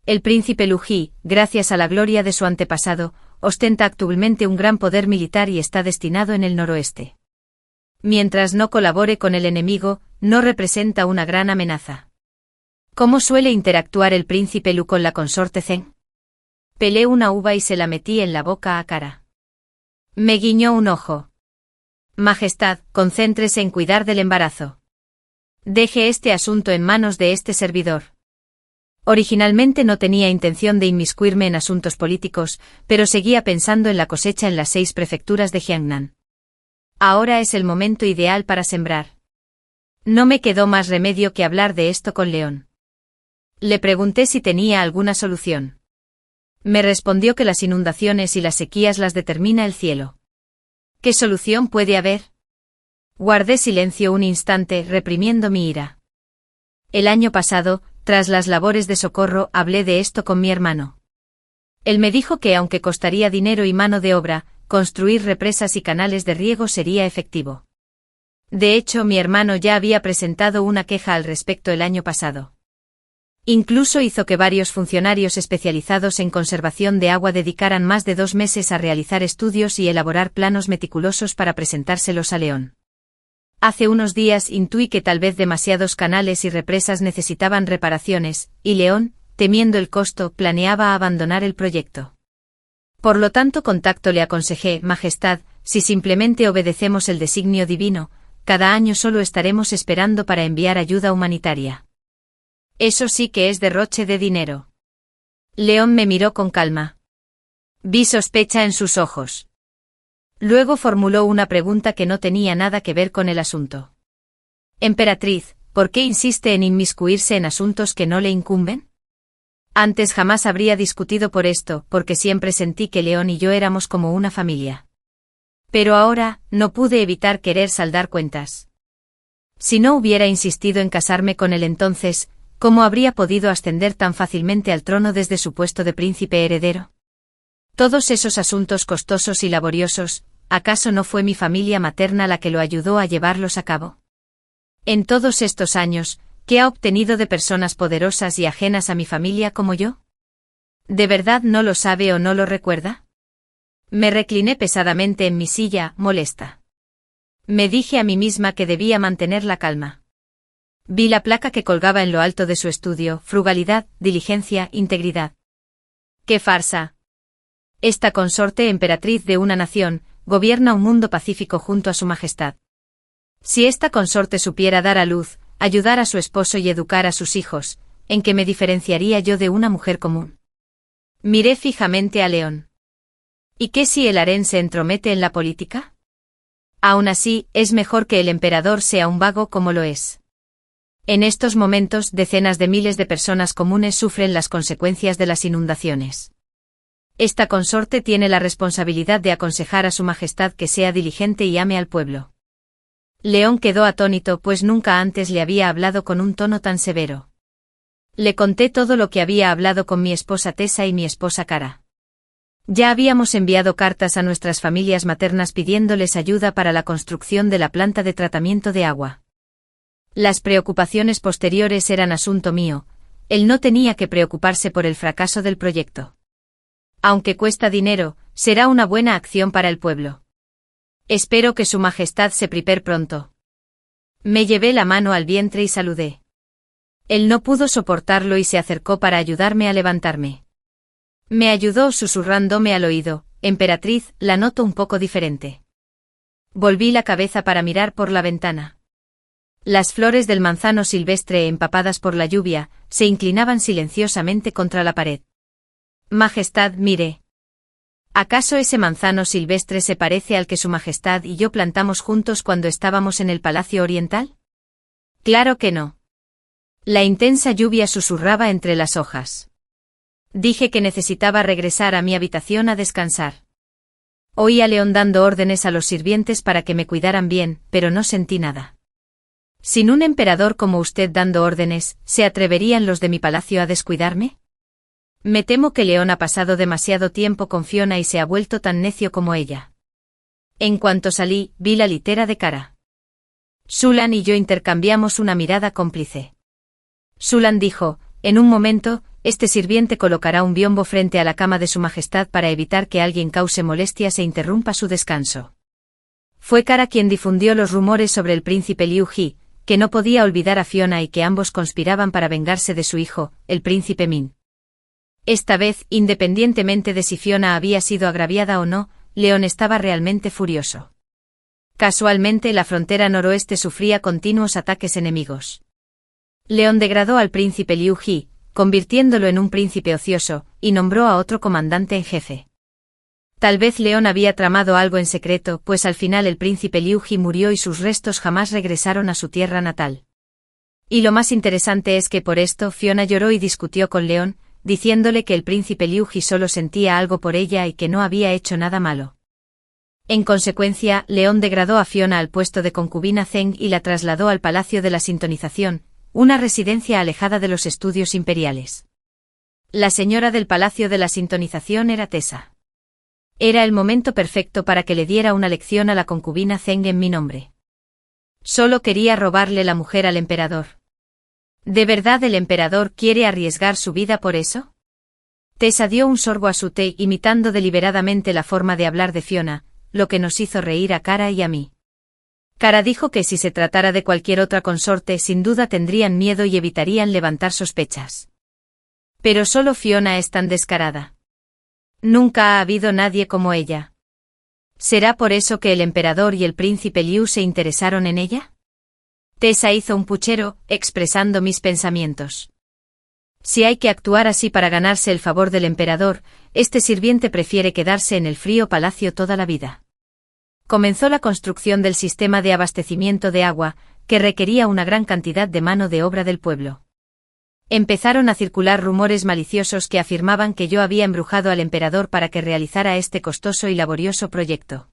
El príncipe Lují, gracias a la gloria de su antepasado, ostenta actualmente un gran poder militar y está destinado en el noroeste. Mientras no colabore con el enemigo, no representa una gran amenaza. ¿Cómo suele interactuar el príncipe Lu con la consorte Zeng? Pelé una uva y se la metí en la boca a Cara. Me guiñó un ojo. Majestad, concéntrese en cuidar del embarazo. Deje este asunto en manos de este servidor. Originalmente no tenía intención de inmiscuirme en asuntos políticos, pero seguía pensando en la cosecha en las 6 prefecturas de Jiangnan. Ahora es el momento ideal para sembrar. No me quedó más remedio que hablar de esto con León. Le pregunté si tenía alguna solución. Me respondió que las inundaciones y las sequías las determina el cielo. ¿Qué solución puede haber? Guardé silencio un instante, reprimiendo mi ira. El año pasado, tras las labores de socorro, hablé de esto con mi hermano. Él me dijo que aunque costaría dinero y mano de obra, construir represas y canales de riego sería efectivo. De hecho, mi hermano ya había presentado una queja al respecto el año pasado. Incluso hizo que varios funcionarios especializados en conservación de agua dedicaran más de 2 meses a realizar estudios y elaborar planos meticulosos para presentárselos a León. Hace unos días intuí que tal vez demasiados canales y represas necesitaban reparaciones, y León, temiendo el costo, planeaba abandonar el proyecto. Por lo tanto, le aconsejé, Majestad, si simplemente obedecemos el designio divino, cada año solo estaremos esperando para enviar ayuda humanitaria. Eso sí que es derroche de dinero. León me miró con calma. Vi sospecha en sus ojos. Luego formuló una pregunta que no tenía nada que ver con el asunto. Emperatriz, ¿por qué insiste en inmiscuirse en asuntos que no le incumben? Antes jamás habría discutido por esto, porque siempre sentí que León y yo éramos como una familia. Pero ahora, no pude evitar querer saldar cuentas. Si no hubiera insistido en casarme con él entonces, ¿cómo habría podido ascender tan fácilmente al trono desde su puesto de príncipe heredero? Todos esos asuntos costosos y laboriosos, ¿acaso no fue mi familia materna la que lo ayudó a llevarlos a cabo? En todos estos años, ¿qué ha obtenido de personas poderosas y ajenas a mi familia como yo? ¿De verdad no lo sabe o no lo recuerda? Me recliné pesadamente en mi silla, molesta. Me dije a mí misma que debía mantener la calma. Vi la placa que colgaba en lo alto de su estudio: frugalidad, diligencia, integridad. ¡Qué farsa! Esta consorte emperatriz de una nación, gobierna un mundo pacífico junto a su majestad. Si esta consorte supiera dar a luz, ayudar a su esposo y educar a sus hijos, ¿en qué me diferenciaría yo de una mujer común? Miré fijamente a León. ¿Y qué si el harén se entromete en la política? Aún así, es mejor que el emperador sea un vago como lo es. En estos momentos, decenas de miles de personas comunes sufren las consecuencias de las inundaciones. Esta consorte tiene la responsabilidad de aconsejar a su majestad que sea diligente y ame al pueblo. León quedó atónito, pues nunca antes le había hablado con un tono tan severo. Le conté todo lo que había hablado con mi esposa Tessa y mi esposa Cara. Ya habíamos enviado cartas a nuestras familias maternas pidiéndoles ayuda para la construcción de la planta de tratamiento de agua. Las preocupaciones posteriores eran asunto mío, él no tenía que preocuparse por el fracaso del proyecto. Aunque cuesta dinero, será una buena acción para el pueblo. Espero que su majestad se prepare pronto. Me llevé la mano al vientre y saludé. Él no pudo soportarlo y se acercó para ayudarme a levantarme. Me ayudó susurrándome al oído: emperatriz, la noto un poco diferente. Volví la cabeza para mirar por la ventana. Las flores del manzano silvestre, empapadas por la lluvia, se inclinaban silenciosamente contra la pared. Majestad, mire. ¿Acaso ese manzano silvestre se parece al que su majestad y yo plantamos juntos cuando estábamos en el Palacio Oriental? Claro que no. La intensa lluvia susurraba entre las hojas. Dije que necesitaba regresar a mi habitación a descansar. Oí a León dando órdenes a los sirvientes para que me cuidaran bien, pero no sentí nada. Sin un emperador como usted dando órdenes, ¿se atreverían los de mi palacio a descuidarme? Me temo que León ha pasado demasiado tiempo con Fiona y se ha vuelto tan necio como ella. En cuanto salí, vi la litera de Cara. Sulan y yo intercambiamos una mirada cómplice. Sulan dijo: en un momento, este sirviente colocará un biombo frente a la cama de su majestad para evitar que alguien cause molestias e interrumpa su descanso. Fue Cara quien difundió los rumores sobre el príncipe Liu He, que no podía olvidar a Fiona y que ambos conspiraban para vengarse de su hijo, el príncipe Min. Esta vez, independientemente de si Fiona había sido agraviada o no, León estaba realmente furioso. Casualmente, la frontera noroeste sufría continuos ataques enemigos. León degradó al príncipe Liu He, convirtiéndolo en un príncipe ocioso, y nombró a otro comandante en jefe. Tal vez León había tramado algo en secreto, pues al final el príncipe Liu He murió y sus restos jamás regresaron a su tierra natal. Y lo más interesante es que por esto Fiona lloró y discutió con León, diciéndole que el príncipe Liu He solo sentía algo por ella y que no había hecho nada malo. En consecuencia, León degradó a Fiona al puesto de concubina Zeng y la trasladó al Palacio de la Sintonización, una residencia alejada de los estudios imperiales. La señora del Palacio de la Sintonización era Tessa. Era el momento perfecto para que le diera una lección a la concubina Zeng en mi nombre. Solo quería robarle la mujer al emperador. ¿De verdad el emperador quiere arriesgar su vida por eso? Tessa dio un sorbo a su té, imitando deliberadamente la forma de hablar de Fiona, lo que nos hizo reír a Cara y a mí. Cara dijo que si se tratara de cualquier otra consorte, sin duda tendrían miedo y evitarían levantar sospechas. Pero solo Fiona es tan descarada. Nunca ha habido nadie como ella. ¿Será por eso que el emperador y el príncipe Liu se interesaron en ella? Tessa hizo un puchero, expresando mis pensamientos. Si hay que actuar así para ganarse el favor del emperador, este sirviente prefiere quedarse en el frío palacio toda la vida. Comenzó la construcción del sistema de abastecimiento de agua, que requería una gran cantidad de mano de obra del pueblo. Empezaron a circular rumores maliciosos que afirmaban que yo había embrujado al emperador para que realizara este costoso y laborioso proyecto.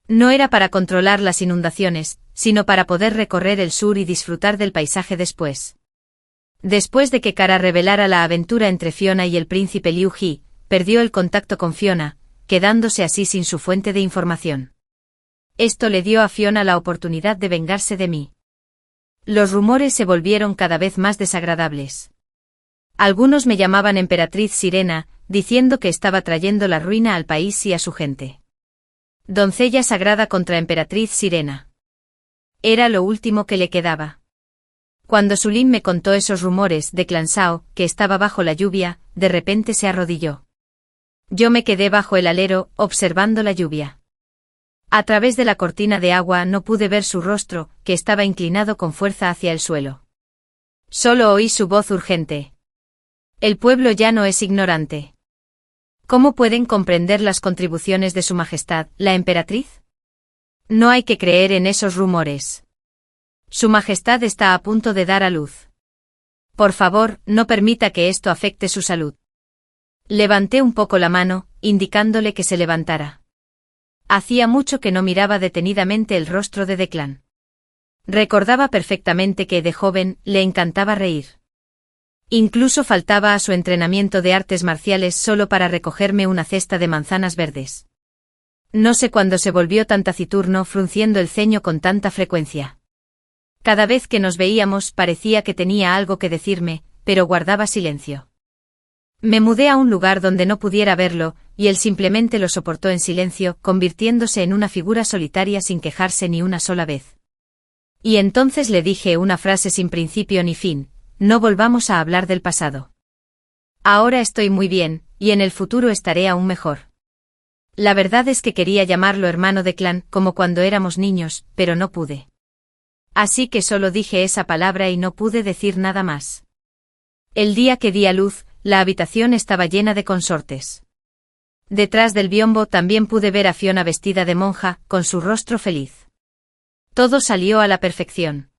No era para controlar las inundaciones, sino para poder recorrer el sur y disfrutar del paisaje después. Después de que Cara revelara la aventura entre Fiona y el príncipe Liu He, perdió el contacto con Fiona, quedándose así sin su fuente de información. Esto le dio a Fiona la oportunidad de vengarse de mí. Los rumores se volvieron cada vez más desagradables. Algunos me llamaban emperatriz sirena, diciendo que estaba trayendo la ruina al país y a su gente. Doncella sagrada contra emperatriz sirena. Era lo último que le quedaba. Cuando Sulim me contó esos rumores de Clansao, que estaba bajo la lluvia, de repente se arrodilló. Yo me quedé bajo el alero, observando la lluvia. A través de la cortina de agua no pude ver su rostro, que estaba inclinado con fuerza hacia el suelo. Solo oí su voz urgente. El pueblo ya no es ignorante. ¿Cómo pueden comprender las contribuciones de Su Majestad, la emperatriz? No hay que creer en esos rumores. Su Majestad está a punto de dar a luz. Por favor, no permita que esto afecte su salud. Levanté un poco la mano, indicándole que se levantara. Hacía mucho que no miraba detenidamente el rostro de Declan. Recordaba perfectamente que de joven le encantaba reír. Incluso faltaba a su entrenamiento de artes marciales solo para recogerme una cesta de manzanas verdes. No sé cuándo se volvió tan taciturno, frunciendo el ceño con tanta frecuencia. Cada vez que nos veíamos parecía que tenía algo que decirme, pero guardaba silencio. Me mudé a un lugar donde no pudiera verlo, y él simplemente lo soportó en silencio, convirtiéndose en una figura solitaria sin quejarse ni una sola vez. Y entonces le dije una frase sin principio ni fin: no volvamos a hablar del pasado. Ahora estoy muy bien, y en el futuro estaré aún mejor. La verdad es que quería llamarlo hermano de clan, como cuando éramos niños, pero no pude. Así que solo dije esa palabra y no pude decir nada más. El día que di a luz, la habitación estaba llena de consortes. Detrás del biombo también pude ver a Fiona vestida de monja, con su rostro feliz. Todo salió a la perfección.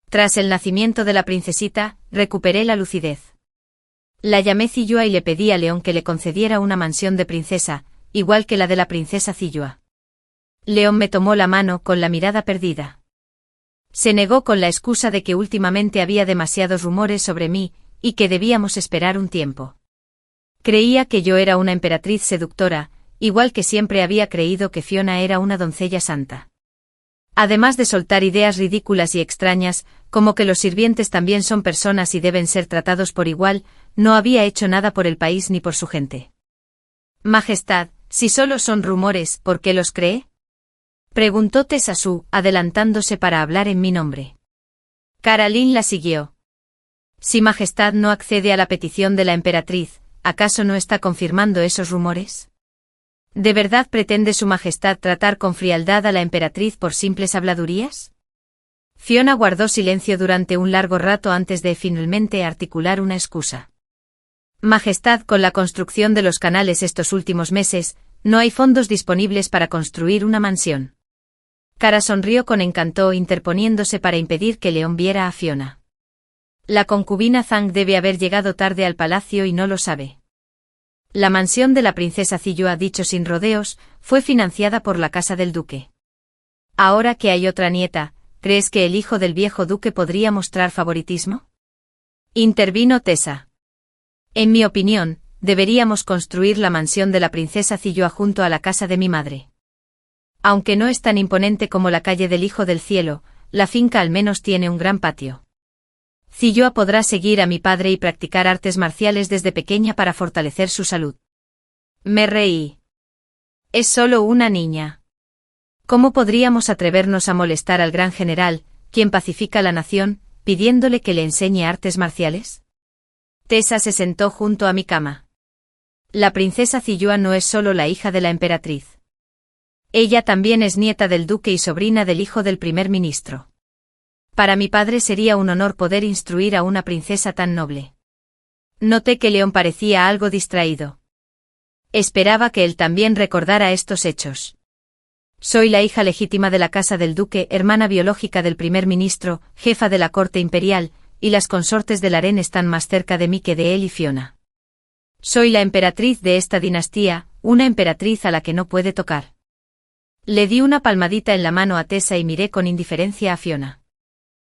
Tras el nacimiento de la princesita, recuperé la lucidez. La llamé Ziyua y le pedí a León que le concediera una mansión de princesa, igual que la de la princesa Ziyua. León me tomó la mano con la mirada perdida. Se negó con la excusa de que últimamente había demasiados rumores sobre mí, y que debíamos esperar un tiempo. Creía que yo era una emperatriz seductora, igual que siempre había creído que Fiona era una doncella santa. Además de soltar ideas ridículas y extrañas, como que los sirvientes también son personas y deben ser tratados por igual, no había hecho nada por el país ni por su gente. Majestad, si solo son rumores, ¿por qué los cree? Preguntó Tesasu, adelantándose para hablar en mi nombre. Caralín la siguió. Si Majestad no accede a la petición de la emperatriz, ¿acaso no está confirmando esos rumores? ¿De verdad pretende Su Majestad tratar con frialdad a la emperatriz por simples habladurías? Fiona guardó silencio durante un largo rato antes de finalmente articular una excusa. Majestad, con la construcción de los canales estos últimos meses, no hay fondos disponibles para construir una mansión. Cara sonrió con encanto, interponiéndose para impedir que León viera a Fiona. La concubina Zhang debe haber llegado tarde al palacio y no lo sabe. La mansión de la princesa Ziyua, dicho sin rodeos, fue financiada por la casa del duque. Ahora que hay otra nieta, ¿crees que el hijo del viejo duque podría mostrar favoritismo? Intervino Tessa. En mi opinión, deberíamos construir la mansión de la princesa Ziyua junto a la casa de mi madre. Aunque no es tan imponente como la calle del Hijo del Cielo, la finca al menos tiene un gran patio. Ziyua podrá seguir a mi padre y practicar artes marciales desde pequeña para fortalecer su salud. Me reí. Es solo una niña. ¿Cómo podríamos atrevernos a molestar al gran general, quien pacifica la nación, pidiéndole que le enseñe artes marciales? Tessa se sentó junto a mi cama. La princesa Ziyua no es solo la hija de la emperatriz. Ella también es nieta del duque y sobrina del hijo del primer ministro. Para mi padre sería un honor poder instruir a una princesa tan noble. Noté que León parecía algo distraído. Esperaba que él también recordara estos hechos. Soy la hija legítima de la casa del duque, hermana biológica del primer ministro, jefa de la corte imperial, y las consortes del harén están más cerca de mí que de él y Fiona. Soy la emperatriz de esta dinastía, una emperatriz a la que no puede tocar. Le di una palmadita en la mano a Tessa y miré con indiferencia a Fiona.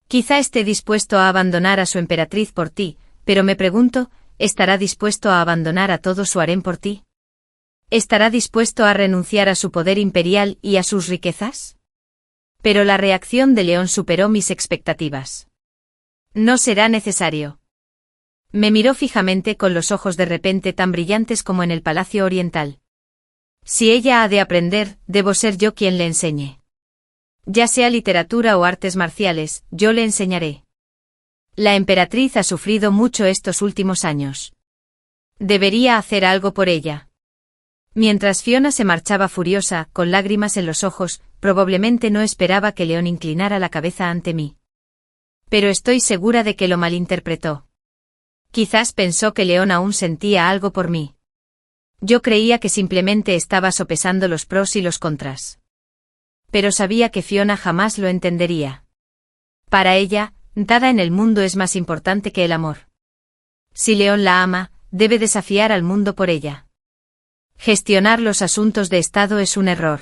Quizá esté dispuesto a abandonar a su emperatriz por ti, pero me pregunto, ¿estará dispuesto a abandonar a todo su harén por ti? ¿Estará dispuesto a renunciar a su poder imperial y a sus riquezas? Pero la reacción de León superó mis expectativas. No será necesario. Me miró fijamente con los ojos de repente tan brillantes como en el Palacio Oriental. Si ella ha de aprender, debo ser yo quien le enseñe. Ya sea literatura o artes marciales, yo le enseñaré. La emperatriz ha sufrido mucho estos últimos años. Debería hacer algo por ella. Mientras Fiona se marchaba furiosa, con lágrimas en los ojos, probablemente no esperaba que León inclinara la cabeza ante mí. Pero estoy segura de que lo malinterpretó. Quizás pensó que León aún sentía algo por mí. Yo creía que simplemente estaba sopesando los pros y los contras. Pero sabía que Fiona jamás lo entendería. Para ella, nada en el mundo es más importante que el amor. Si León la ama, debe desafiar al mundo por ella. Gestionar los asuntos de Estado es un error.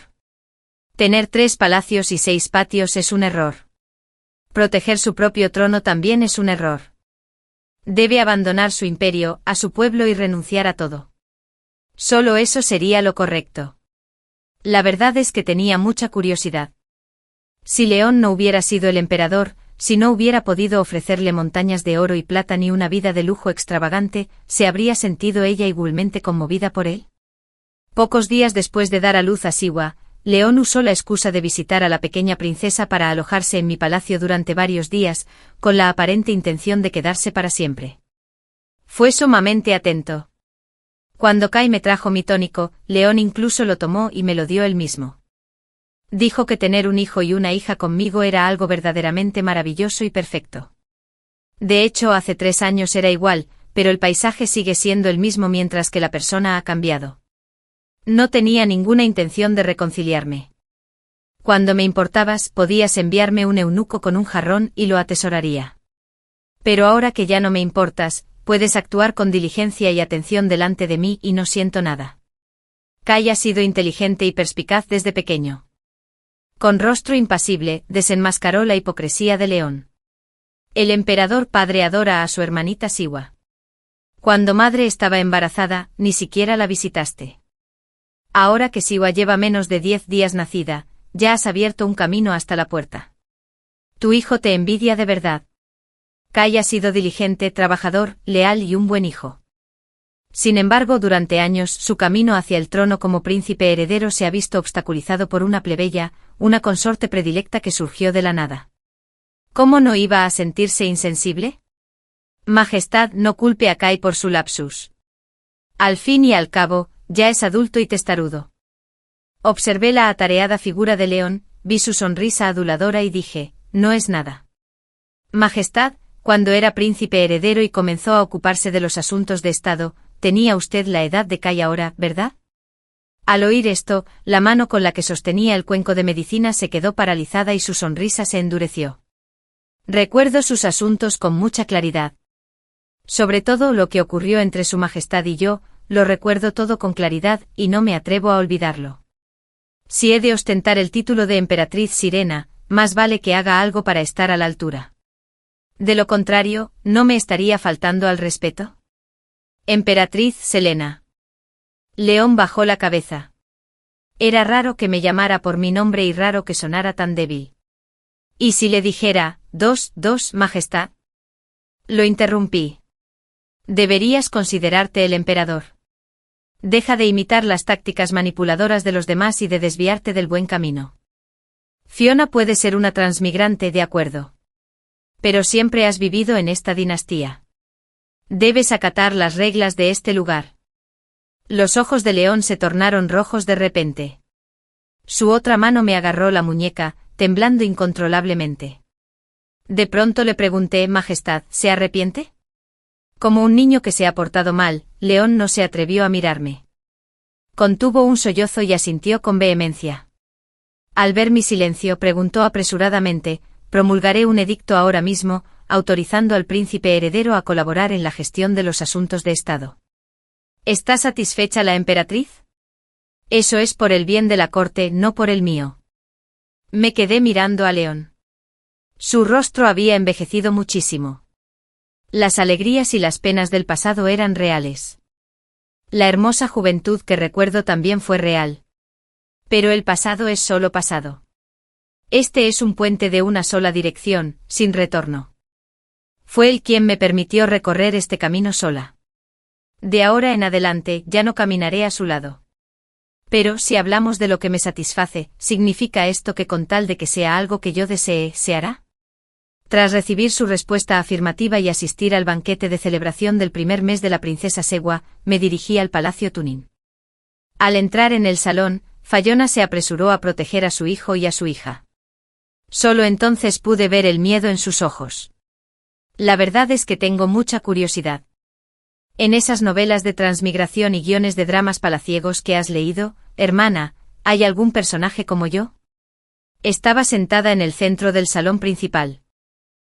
Tener 3 palacios y 6 patios es un error. Proteger su propio trono también es un error. Debe abandonar su imperio, a su pueblo y renunciar a todo. Solo eso sería lo correcto. La verdad es que tenía mucha curiosidad. Si León no hubiera sido el emperador, si no hubiera podido ofrecerle montañas de oro y plata ni una vida de lujo extravagante, ¿se habría sentido ella igualmente conmovida por él? Pocos días después de dar a luz a Siwa, León usó la excusa de visitar a la pequeña princesa para alojarse en mi palacio durante varios días, con la aparente intención de quedarse para siempre. Fue sumamente atento. Cuando Kai me trajo mi tónico, León incluso lo tomó y me lo dio él mismo. Dijo que tener un hijo y una hija conmigo era algo verdaderamente maravilloso y perfecto. De hecho, hace 3 años era igual, pero el paisaje sigue siendo el mismo mientras que la persona ha cambiado. No tenía ninguna intención de reconciliarme. Cuando me importabas, podías enviarme un eunuco con un jarrón y lo atesoraría. Pero ahora que ya no me importas, puedes actuar con diligencia y atención delante de mí y no siento nada. Kai ha sido inteligente y perspicaz desde pequeño. Con rostro impasible, desenmascaró la hipocresía de León. El emperador padre adora a su hermanita Siwa. Cuando madre estaba embarazada, ni siquiera la visitaste. Ahora que Siwa lleva menos de 10 días nacida, ya has abierto un camino hasta la puerta. Tu hijo te envidia de verdad. Kai ha sido diligente, trabajador, leal y un buen hijo. Sin embargo, durante años, su camino hacia el trono como príncipe heredero se ha visto obstaculizado por una plebeya, una consorte predilecta que surgió de la nada. ¿Cómo no iba a sentirse insensible? Majestad, no culpe a Kai por su lapsus. Al fin y al cabo, ya es adulto y testarudo. Observé la atareada figura de León, vi su sonrisa aduladora y dije, no es nada. Majestad, cuando era príncipe heredero y comenzó a ocuparse de los asuntos de Estado, tenía usted la edad de Kai ahora, ¿verdad? Al oír esto, la mano con la que sostenía el cuenco de medicina se quedó paralizada y su sonrisa se endureció. Recuerdo sus asuntos con mucha claridad. Sobre todo lo que ocurrió entre su majestad y yo, lo recuerdo todo con claridad y no me atrevo a olvidarlo. Si he de ostentar el título de emperatriz Sirena, más vale que haga algo para estar a la altura. De lo contrario, ¿no me estaría faltando al respeto? Emperatriz Selena. León bajó la cabeza. Era raro que me llamara por mi nombre y raro que sonara tan débil. ¿Y si le dijera, dos, majestad? Lo interrumpí. Deberías considerarte el emperador. Deja de imitar las tácticas manipuladoras de los demás y de desviarte del buen camino. Fiona puede ser una transmigrante, de acuerdo. Pero siempre has vivido en esta dinastía. Debes acatar las reglas de este lugar. Los ojos de León se tornaron rojos de repente. Su otra mano me agarró la muñeca, temblando incontrolablemente. De pronto le pregunté, Majestad, ¿se arrepiente? Como un niño que se ha portado mal, León no se atrevió a mirarme. Contuvo un sollozo y asintió con vehemencia. Al ver mi silencio, preguntó apresuradamente, promulgaré un edicto ahora mismo, autorizando al príncipe heredero a colaborar en la gestión de los asuntos de Estado. ¿Está satisfecha la emperatriz? Eso es por el bien de la corte, no por el mío. Me quedé mirando a León. Su rostro había envejecido muchísimo. Las alegrías y las penas del pasado eran reales. La hermosa juventud que recuerdo también fue real. Pero el pasado es solo pasado. Este es un puente de una sola dirección, sin retorno. Fue él quien me permitió recorrer este camino sola. De ahora en adelante ya no caminaré a su lado. Pero si hablamos de lo que me satisface, ¿significa esto que con tal de que sea algo que yo desee, se hará? Tras recibir su respuesta afirmativa y asistir al banquete de celebración del primer mes de la princesa Segua, me dirigí al Palacio Tunín. Al entrar en el salón, Fayona se apresuró a proteger a su hijo y a su hija. Solo entonces pude ver el miedo en sus ojos. La verdad es que tengo mucha curiosidad. En esas novelas de transmigración y guiones de dramas palaciegos que has leído, hermana, ¿hay algún personaje como yo? Estaba sentada en el centro del salón principal.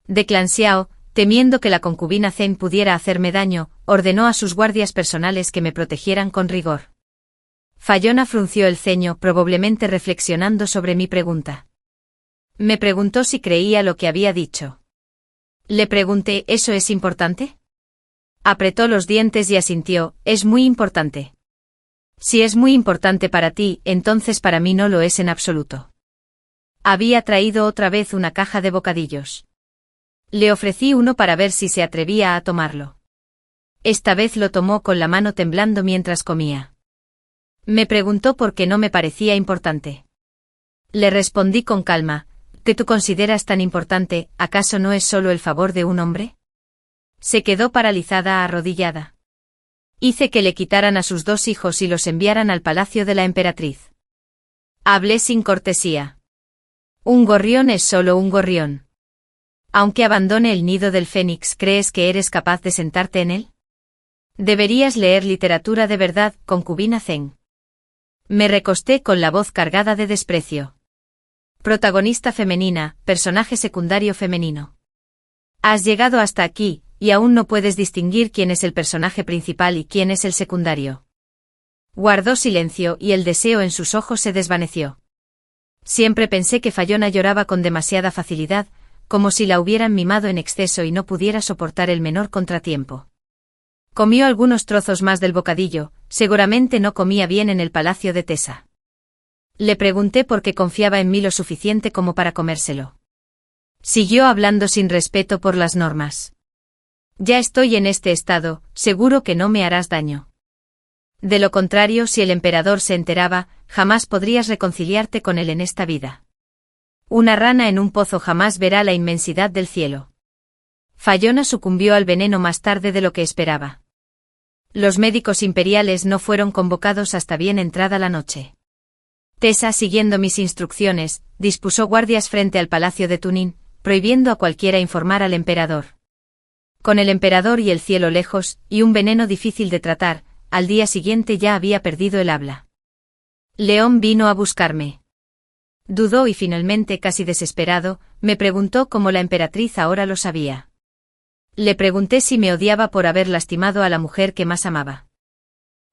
De Clan Xiao, temiendo que la concubina Zhen pudiera hacerme daño, ordenó a sus guardias personales que me protegieran con rigor. Fayona frunció el ceño, probablemente reflexionando sobre mi pregunta. Me preguntó si creía lo que había dicho. Le pregunté, ¿eso es importante? Apretó los dientes y asintió, es muy importante. Si es muy importante para ti, entonces para mí no lo es en absoluto. Había traído otra vez una caja de bocadillos. Le ofrecí uno para ver si se atrevía a tomarlo. Esta vez lo tomó con la mano temblando mientras comía. Me preguntó por qué no me parecía importante. Le respondí con calma, ¿qué tú consideras tan importante, acaso no es solo el favor de un hombre? Se quedó paralizada arrodillada. Hice que le quitaran a sus 2 hijos y los enviaran al palacio de la emperatriz. Hablé sin cortesía. Un gorrión es solo un gorrión. Aunque abandone el nido del fénix, ¿crees que eres capaz de sentarte en él? Deberías leer literatura de verdad, concubina Zhen. Me recosté con la voz cargada de desprecio. Protagonista femenina, personaje secundario femenino. Has llegado hasta aquí, y aún no puedes distinguir quién es el personaje principal y quién es el secundario. Guardó silencio y el deseo en sus ojos se desvaneció. Siempre pensé que Fayona lloraba con demasiada facilidad, como si la hubieran mimado en exceso y no pudiera soportar el menor contratiempo. Comió algunos trozos más del bocadillo, seguramente no comía bien en el palacio de Tesa. Le pregunté por qué confiaba en mí lo suficiente como para comérselo. Siguió hablando sin respeto por las normas. Ya estoy en este estado, seguro que no me harás daño. De lo contrario, si el emperador se enteraba, jamás podrías reconciliarte con él en esta vida. Una rana en un pozo jamás verá la inmensidad del cielo. Fayona sucumbió al veneno más tarde de lo que esperaba. Los médicos imperiales no fueron convocados hasta bien entrada la noche. Tesa, siguiendo mis instrucciones, dispuso guardias frente al palacio de Tunín, prohibiendo a cualquiera informar al emperador. Con el emperador y el cielo lejos, y un veneno difícil de tratar, al día siguiente ya había perdido el habla. León vino a buscarme. Dudó y finalmente, casi desesperado, me preguntó cómo la emperatriz ahora lo sabía. Le pregunté si me odiaba por haber lastimado a la mujer que más amaba.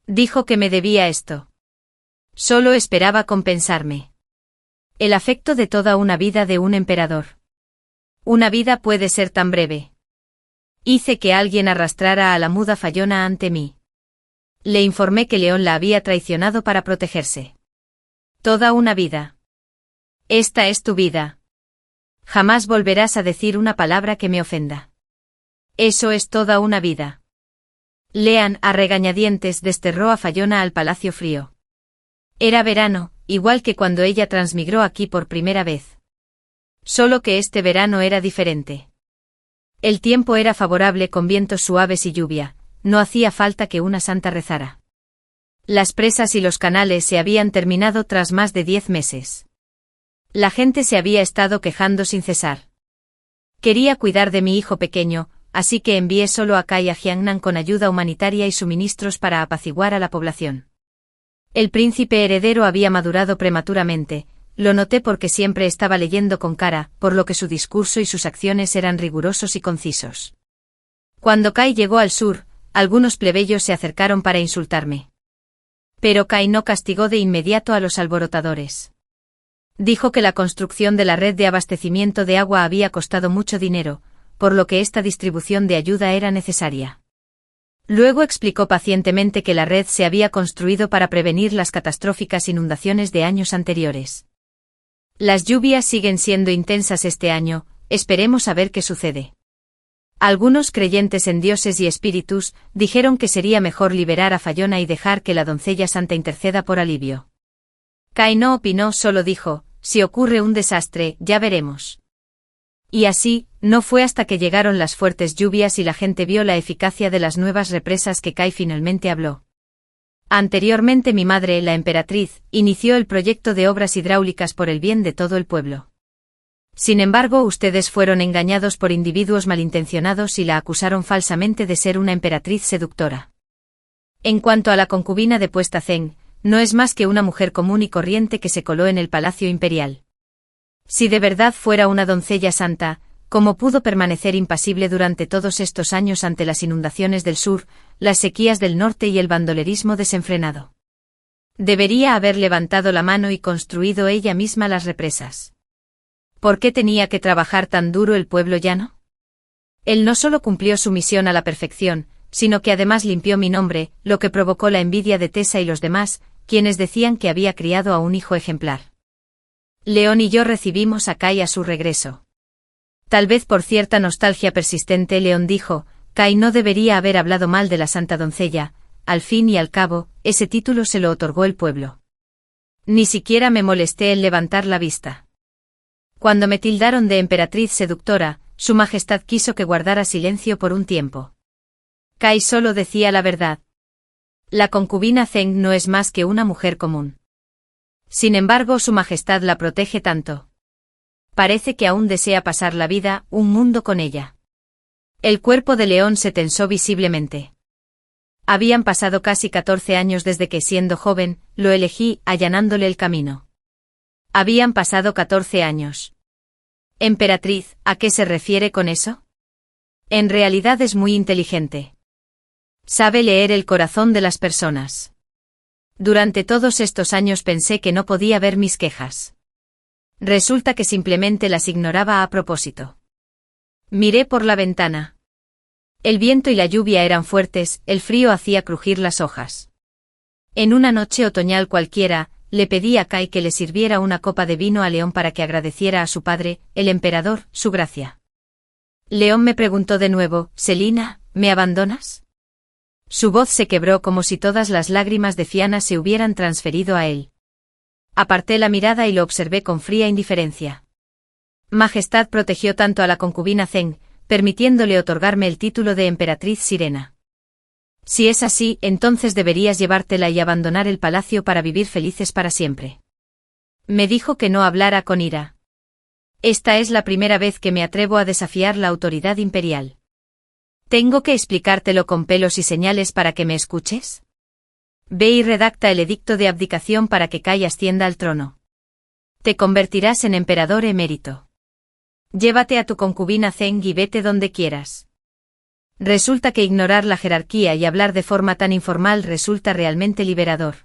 Dijo que me debía esto. Solo esperaba compensarme. El afecto de toda una vida de un emperador. Una vida puede ser tan breve. Hice que alguien arrastrara a la muda Fayona ante mí. Le informé que León la había traicionado para protegerse. Toda una vida. Esta es tu vida. Jamás volverás a decir una palabra que me ofenda. Eso es toda una vida. Lean, a regañadientes, desterró a Fayona al Palacio Frío. Era verano, igual que cuando ella transmigró aquí por primera vez. Solo que este verano era diferente. El tiempo era favorable con vientos suaves y lluvia, no hacía falta que una santa rezara. Las presas y los canales se habían terminado tras más de 10 meses. La gente se había estado quejando sin cesar. Quería cuidar de mi hijo pequeño, así que envié solo a Kai a Jiangnan con ayuda humanitaria y suministros para apaciguar a la población. El príncipe heredero había madurado prematuramente, lo noté porque siempre estaba leyendo con cara, por lo que su discurso y sus acciones eran rigurosos y concisos. Cuando Kai llegó al sur, algunos plebeyos se acercaron para insultarme. Pero Kai no castigó de inmediato a los alborotadores. Dijo que la construcción de la red de abastecimiento de agua había costado mucho dinero, por lo que esta distribución de ayuda era necesaria. Luego explicó pacientemente que la red se había construido para prevenir las catastróficas inundaciones de años anteriores. Las lluvias siguen siendo intensas este año, esperemos a ver qué sucede. Algunos creyentes en dioses y espíritus dijeron que sería mejor liberar a Fayona y dejar que la doncella santa interceda por alivio. Kai no opinó, solo dijo: si ocurre un desastre, ya veremos. Y así, no fue hasta que llegaron las fuertes lluvias y la gente vio la eficacia de las nuevas represas que Kai finalmente habló. Anteriormente mi madre, la emperatriz, inició el proyecto de obras hidráulicas por el bien de todo el pueblo. Sin embargo, ustedes fueron engañados por individuos malintencionados y la acusaron falsamente de ser una emperatriz seductora. En cuanto a la concubina de Puesta Zeng, no es más que una mujer común y corriente que se coló en el palacio imperial. Si de verdad fuera una doncella santa, ¿cómo pudo permanecer impasible durante todos estos años ante las inundaciones del sur, las sequías del norte y el bandolerismo desenfrenado? Debería haber levantado la mano y construido ella misma las represas. ¿Por qué tenía que trabajar tan duro el pueblo llano? Él no solo cumplió su misión a la perfección, sino que además limpió mi nombre, lo que provocó la envidia de Tessa y los demás, quienes decían que había criado a un hijo ejemplar. León y yo recibimos a Kai a su regreso. Tal vez por cierta nostalgia persistente, León dijo: Kai no debería haber hablado mal de la santa doncella, al fin y al cabo, ese título se lo otorgó el pueblo. Ni siquiera me molesté en levantar la vista. Cuando me tildaron de emperatriz seductora, su majestad quiso que guardara silencio por un tiempo. Kai solo decía la verdad. La concubina Zeng no es más que una mujer común. Sin embargo, su majestad la protege tanto. Parece que aún desea pasar la vida, un mundo con ella. El cuerpo de León se tensó visiblemente. Habían pasado casi 14 años desde que, siendo joven, lo elegí, allanándole el camino. Habían pasado 14 años. Emperatriz, ¿a qué se refiere con eso? En realidad es muy inteligente. Sabe leer el corazón de las personas. Durante todos estos años pensé que no podía ver mis quejas. Resulta que simplemente las ignoraba a propósito. Miré por la ventana. El viento y la lluvia eran fuertes, el frío hacía crujir las hojas. En una noche otoñal cualquiera, le pedí a Kai que le sirviera una copa de vino a León para que agradeciera a su padre, el emperador, su gracia. León me preguntó de nuevo: Selina, ¿me abandonas? Su voz se quebró como si todas las lágrimas de Fianna se hubieran transferido a él. Aparté la mirada y lo observé con fría indiferencia. Majestad protegió tanto a la concubina Zeng, permitiéndole otorgarme el título de emperatriz sirena. Si es así, entonces deberías llevártela y abandonar el palacio para vivir felices para siempre. Me dijo que no hablara con ira. Esta es la primera vez que me atrevo a desafiar la autoridad imperial. ¿Tengo que explicártelo con pelos y señales para que me escuches? Ve y redacta el edicto de abdicación para que Kai ascienda al trono. Te convertirás en emperador emérito. Llévate a tu concubina Zeng y vete donde quieras. Resulta que ignorar la jerarquía y hablar de forma tan informal resulta realmente liberador.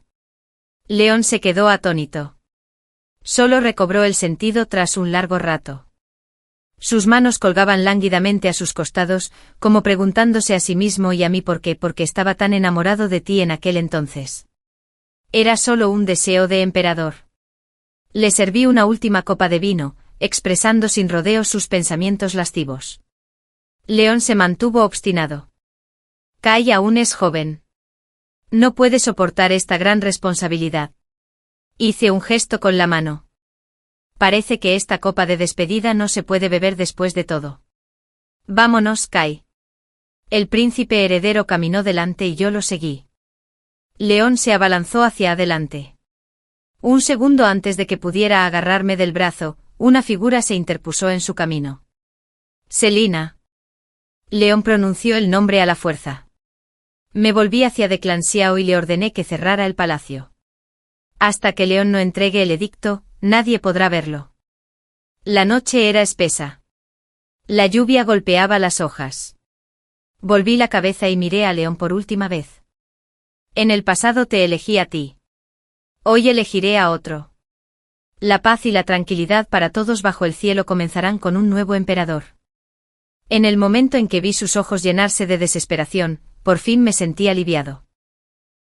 León se quedó atónito. Solo recobró el sentido tras un largo rato. Sus manos colgaban lánguidamente a sus costados, como preguntándose a sí mismo y a mí por qué, porque estaba tan enamorado de ti en aquel entonces. Era solo un deseo de emperador. Le serví una última copa de vino, expresando sin rodeos sus pensamientos lascivos. León se mantuvo obstinado. Kai aún es joven. No puede soportar esta gran responsabilidad. Hice un gesto con la mano. Parece que esta copa de despedida no se puede beber después de todo. Vámonos, Kai. El príncipe heredero caminó delante y yo lo seguí. León se abalanzó hacia adelante. Un segundo antes de que pudiera agarrarme del brazo, una figura se interpuso en su camino. Selina. León pronunció el nombre a la fuerza. Me volví hacia Declan Xiao y le ordené que cerrara el palacio. Hasta que León no entregue el edicto, nadie podrá verlo. La noche era espesa. La lluvia golpeaba las hojas. Volví la cabeza y miré a León por última vez. En el pasado te elegí a ti. Hoy elegiré a otro. La paz y la tranquilidad para todos bajo el cielo comenzarán con un nuevo emperador. En el momento en que vi sus ojos llenarse de desesperación, por fin me sentí aliviado.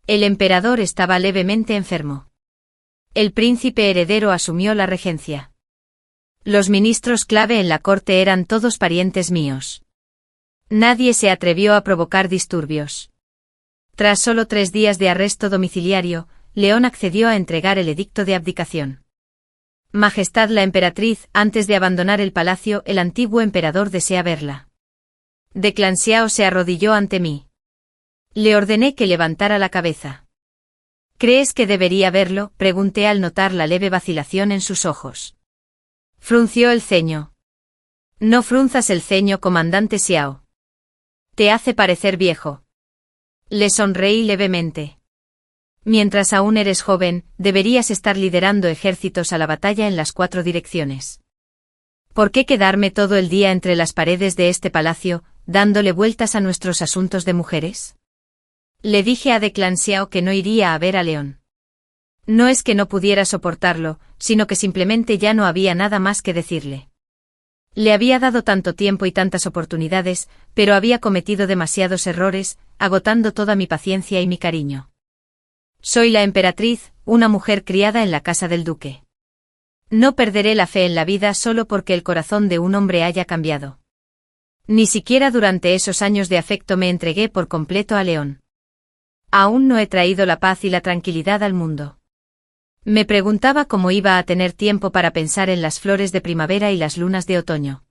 El emperador estaba levemente enfermo. El príncipe heredero asumió la regencia. Los ministros clave en la corte eran todos parientes míos. Nadie se atrevió a provocar disturbios. Tras solo 3 días de arresto domiciliario, León accedió a entregar el edicto de abdicación. Majestad la emperatriz, antes de abandonar el palacio, el antiguo emperador desea verla. De Clanceo se arrodilló ante mí. Le ordené que levantara la cabeza. ¿Crees que debería verlo?, pregunté al notar la leve vacilación en sus ojos. Frunció el ceño. No frunzas el ceño, comandante Xiao. Te hace parecer viejo. Le sonreí levemente. Mientras aún eres joven, deberías estar liderando ejércitos a la batalla en las 4 direcciones. ¿Por qué quedarme todo el día entre las paredes de este palacio, dándole vueltas a nuestros asuntos de mujeres? Le dije a de Clanceo que no iría a ver a León. No es que no pudiera soportarlo, sino que simplemente ya no había nada más que decirle. Le había dado tanto tiempo y tantas oportunidades, pero había cometido demasiados errores, agotando toda mi paciencia y mi cariño. Soy la emperatriz, una mujer criada en la casa del duque. No perderé la fe en la vida solo porque el corazón de un hombre haya cambiado. Ni siquiera durante esos años de afecto me entregué por completo a León. Aún no he traído la paz y la tranquilidad al mundo. Me preguntaba cómo iba a tener tiempo para pensar en las flores de primavera y las lunas de otoño.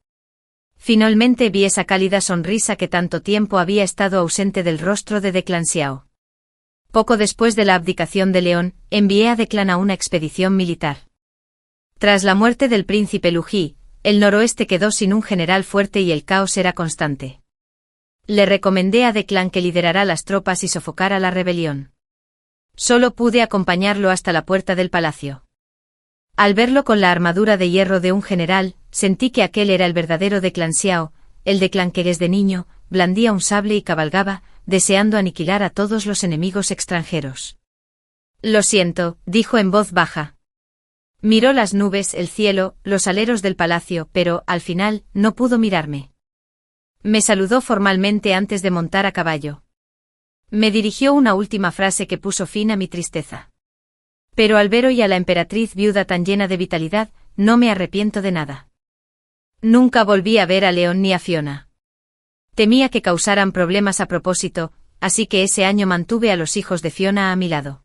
Finalmente vi esa cálida sonrisa que tanto tiempo había estado ausente del rostro de Clanceo. Poco después de la abdicación de León, envié a Declan a una expedición militar. Tras la muerte del príncipe Lují, el noroeste quedó sin un general fuerte y el caos era constante. Le recomendé a Declan que liderara las tropas y sofocara la rebelión. Solo pude acompañarlo hasta la puerta del palacio. Al verlo con la armadura de hierro de un general, sentí que aquel era el verdadero de Clanceo, el Declan que desde niño blandía un sable y cabalgaba, deseando aniquilar a todos los enemigos extranjeros. Lo siento, dijo en voz baja. Miró las nubes, el cielo, los aleros del palacio, pero, al final, no pudo mirarme. Me saludó formalmente antes de montar a caballo. Me dirigió una última frase que puso fin a mi tristeza. Pero al ver hoy a la emperatriz viuda tan llena de vitalidad, no me arrepiento de nada. Nunca volví a ver a León ni a Fiona. Temía que causaran problemas a propósito, así que ese año mantuve a los hijos de Fiona a mi lado.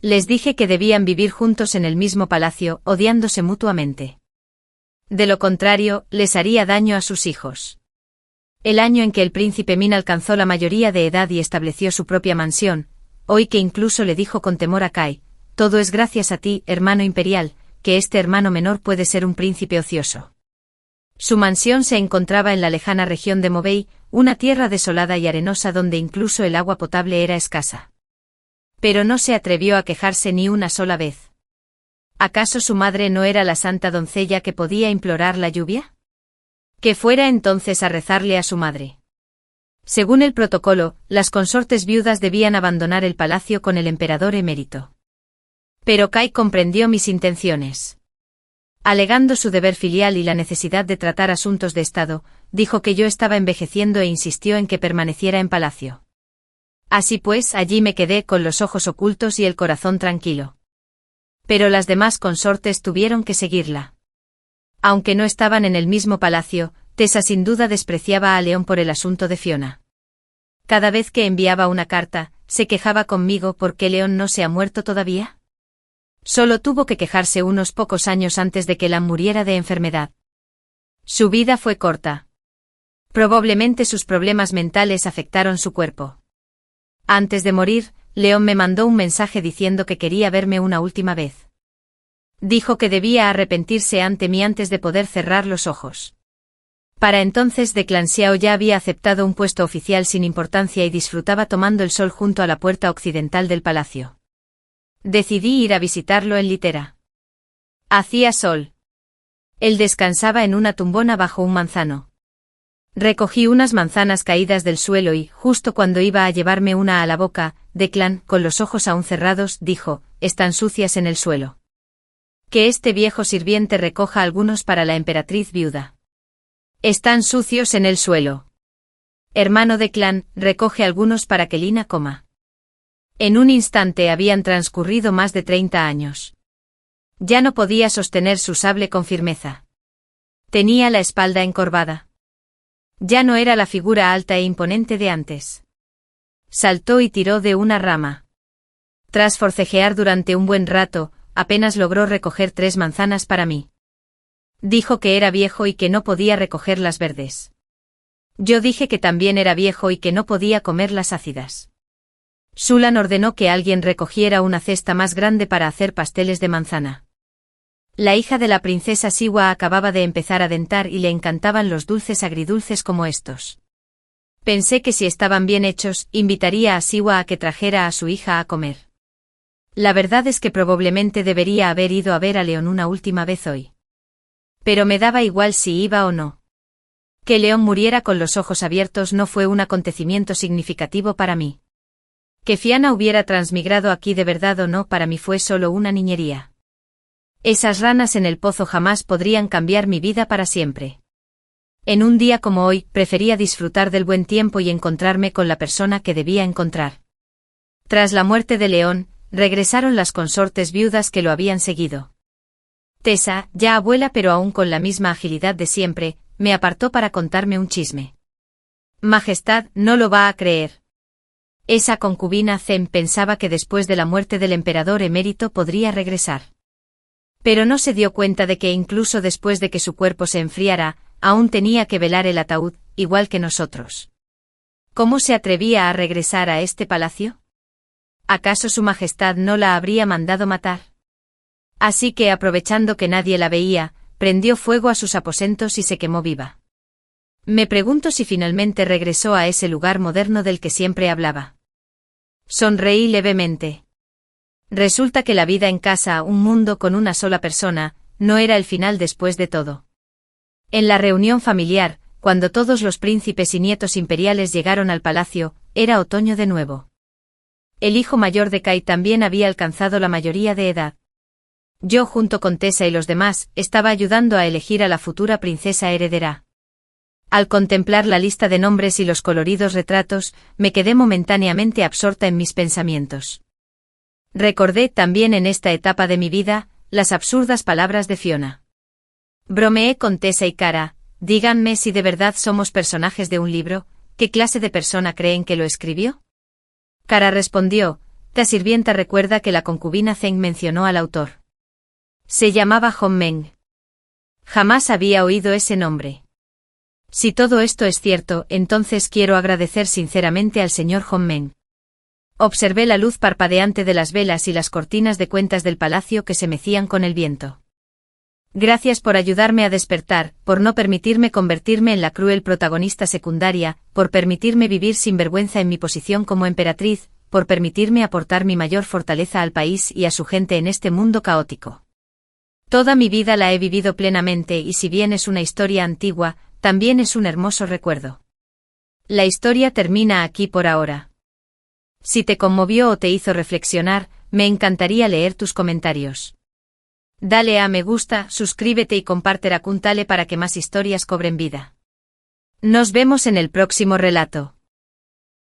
Les dije que debían vivir juntos en el mismo palacio, odiándose mutuamente. De lo contrario, les haría daño a sus hijos. El año en que el príncipe Min alcanzó la mayoría de edad y estableció su propia mansión, hoy que incluso le dijo con temor a Kai, todo es gracias a ti, hermano imperial, que este hermano menor puede ser un príncipe ocioso. Su mansión se encontraba en la lejana región de Movei, una tierra desolada y arenosa donde incluso el agua potable era escasa. Pero no se atrevió a quejarse ni una sola vez. ¿Acaso su madre no era la santa doncella que podía implorar la lluvia? Que fuera entonces a rezarle a su madre. Según el protocolo, las consortes viudas debían abandonar el palacio con el emperador emérito. Pero Kai comprendió mis intenciones. Alegando su deber filial y la necesidad de tratar asuntos de Estado, dijo que yo estaba envejeciendo e insistió en que permaneciera en palacio. Así pues, allí me quedé con los ojos ocultos y el corazón tranquilo. Pero las demás consortes tuvieron que seguirla. Aunque no estaban en el mismo palacio, Tessa sin duda despreciaba a León por el asunto de Fiona. Cada vez que enviaba una carta, se quejaba conmigo porque León no se ha muerto todavía. Solo tuvo que quejarse unos pocos años antes de que Lan muriera de enfermedad. Su vida fue corta. Probablemente sus problemas mentales afectaron su cuerpo. Antes de morir, León me mandó un mensaje diciendo que quería verme una última vez. Dijo que debía arrepentirse ante mí antes de poder cerrar los ojos. Para entonces de Clanceo ya había aceptado un puesto oficial sin importancia y disfrutaba tomando el sol junto a la puerta occidental del palacio. Decidí ir a visitarlo en litera. Hacía sol. Él descansaba en una tumbona bajo un manzano. Recogí unas manzanas caídas del suelo y, justo cuando iba a llevarme una a la boca, Declan, con los ojos aún cerrados, dijo, están sucias en el suelo. Que este viejo sirviente recoja algunos para la emperatriz viuda. Están sucios en el suelo. Hermano Declan, recoge algunos para que Lina coma. En un instante habían transcurrido más de 30 años. Ya no podía sostener su sable con firmeza. Tenía la espalda encorvada. Ya no era la figura alta e imponente de antes. Saltó y tiró de una rama. Tras forcejear durante un buen rato, apenas logró recoger 3 manzanas para mí. Dijo que era viejo y que no podía recoger las verdes. Yo dije que también era viejo y que no podía comer las ácidas. Sulan ordenó que alguien recogiera una cesta más grande para hacer pasteles de manzana. La hija de la princesa Siwa acababa de empezar a dentar y le encantaban los dulces agridulces como estos. Pensé que si estaban bien hechos, invitaría a Siwa a que trajera a su hija a comer. La verdad es que probablemente debería haber ido a ver a León una última vez hoy. Pero me daba igual si iba o no. Que León muriera con los ojos abiertos no fue un acontecimiento significativo para mí. Que Fiona hubiera transmigrado aquí de verdad o no para mí fue solo una niñería. Esas ranas en el pozo jamás podrían cambiar mi vida para siempre. En un día como hoy, prefería disfrutar del buen tiempo y encontrarme con la persona que debía encontrar. Tras la muerte de León, regresaron las consortes viudas que lo habían seguido. Tessa, ya abuela pero aún con la misma agilidad de siempre, me apartó para contarme un chisme. Majestad, no lo va a creer. Esa concubina Zem pensaba que después de la muerte del emperador emérito podría regresar. Pero no se dio cuenta de que incluso después de que su cuerpo se enfriara, aún tenía que velar el ataúd, igual que nosotros. ¿Cómo se atrevía a regresar a este palacio? ¿Acaso su majestad no la habría mandado matar? Así que aprovechando que nadie la veía, prendió fuego a sus aposentos y se quemó viva. Me pregunto si finalmente regresó a ese lugar moderno del que siempre hablaba. Sonreí levemente. Resulta que la vida en casa, un mundo con una sola persona, no era el final después de todo. En la reunión familiar, cuando todos los príncipes y nietos imperiales llegaron al palacio, era otoño de nuevo. El hijo mayor de Kai también había alcanzado la mayoría de edad. Yo junto con Tessa y los demás, estaba ayudando a elegir a la futura princesa heredera. Al contemplar la lista de nombres y los coloridos retratos, me quedé momentáneamente absorta en mis pensamientos. Recordé también en esta etapa de mi vida, las absurdas palabras de Fiona. Bromeé con Tessa y Cara, díganme si de verdad somos personajes de un libro, ¿qué clase de persona creen que lo escribió? Cara respondió, la sirvienta recuerda que la concubina Zeng mencionó al autor. Se llamaba Hong Meng. Jamás había oído ese nombre. Si todo esto es cierto, entonces quiero agradecer sinceramente al señor Hong Meng. Observé la luz parpadeante de las velas y las cortinas de cuentas del palacio que se mecían con el viento. Gracias por ayudarme a despertar, por no permitirme convertirme en la cruel protagonista secundaria, por permitirme vivir sin vergüenza en mi posición como emperatriz, por permitirme aportar mi mayor fortaleza al país y a su gente en este mundo caótico. Toda mi vida la he vivido plenamente y si bien es una historia antigua, también es un hermoso recuerdo. La historia termina aquí por ahora. Si te conmovió o te hizo reflexionar, me encantaría leer tus comentarios. Dale a me gusta, suscríbete y comparte Racontale para que más historias cobren vida. Nos vemos en el próximo relato.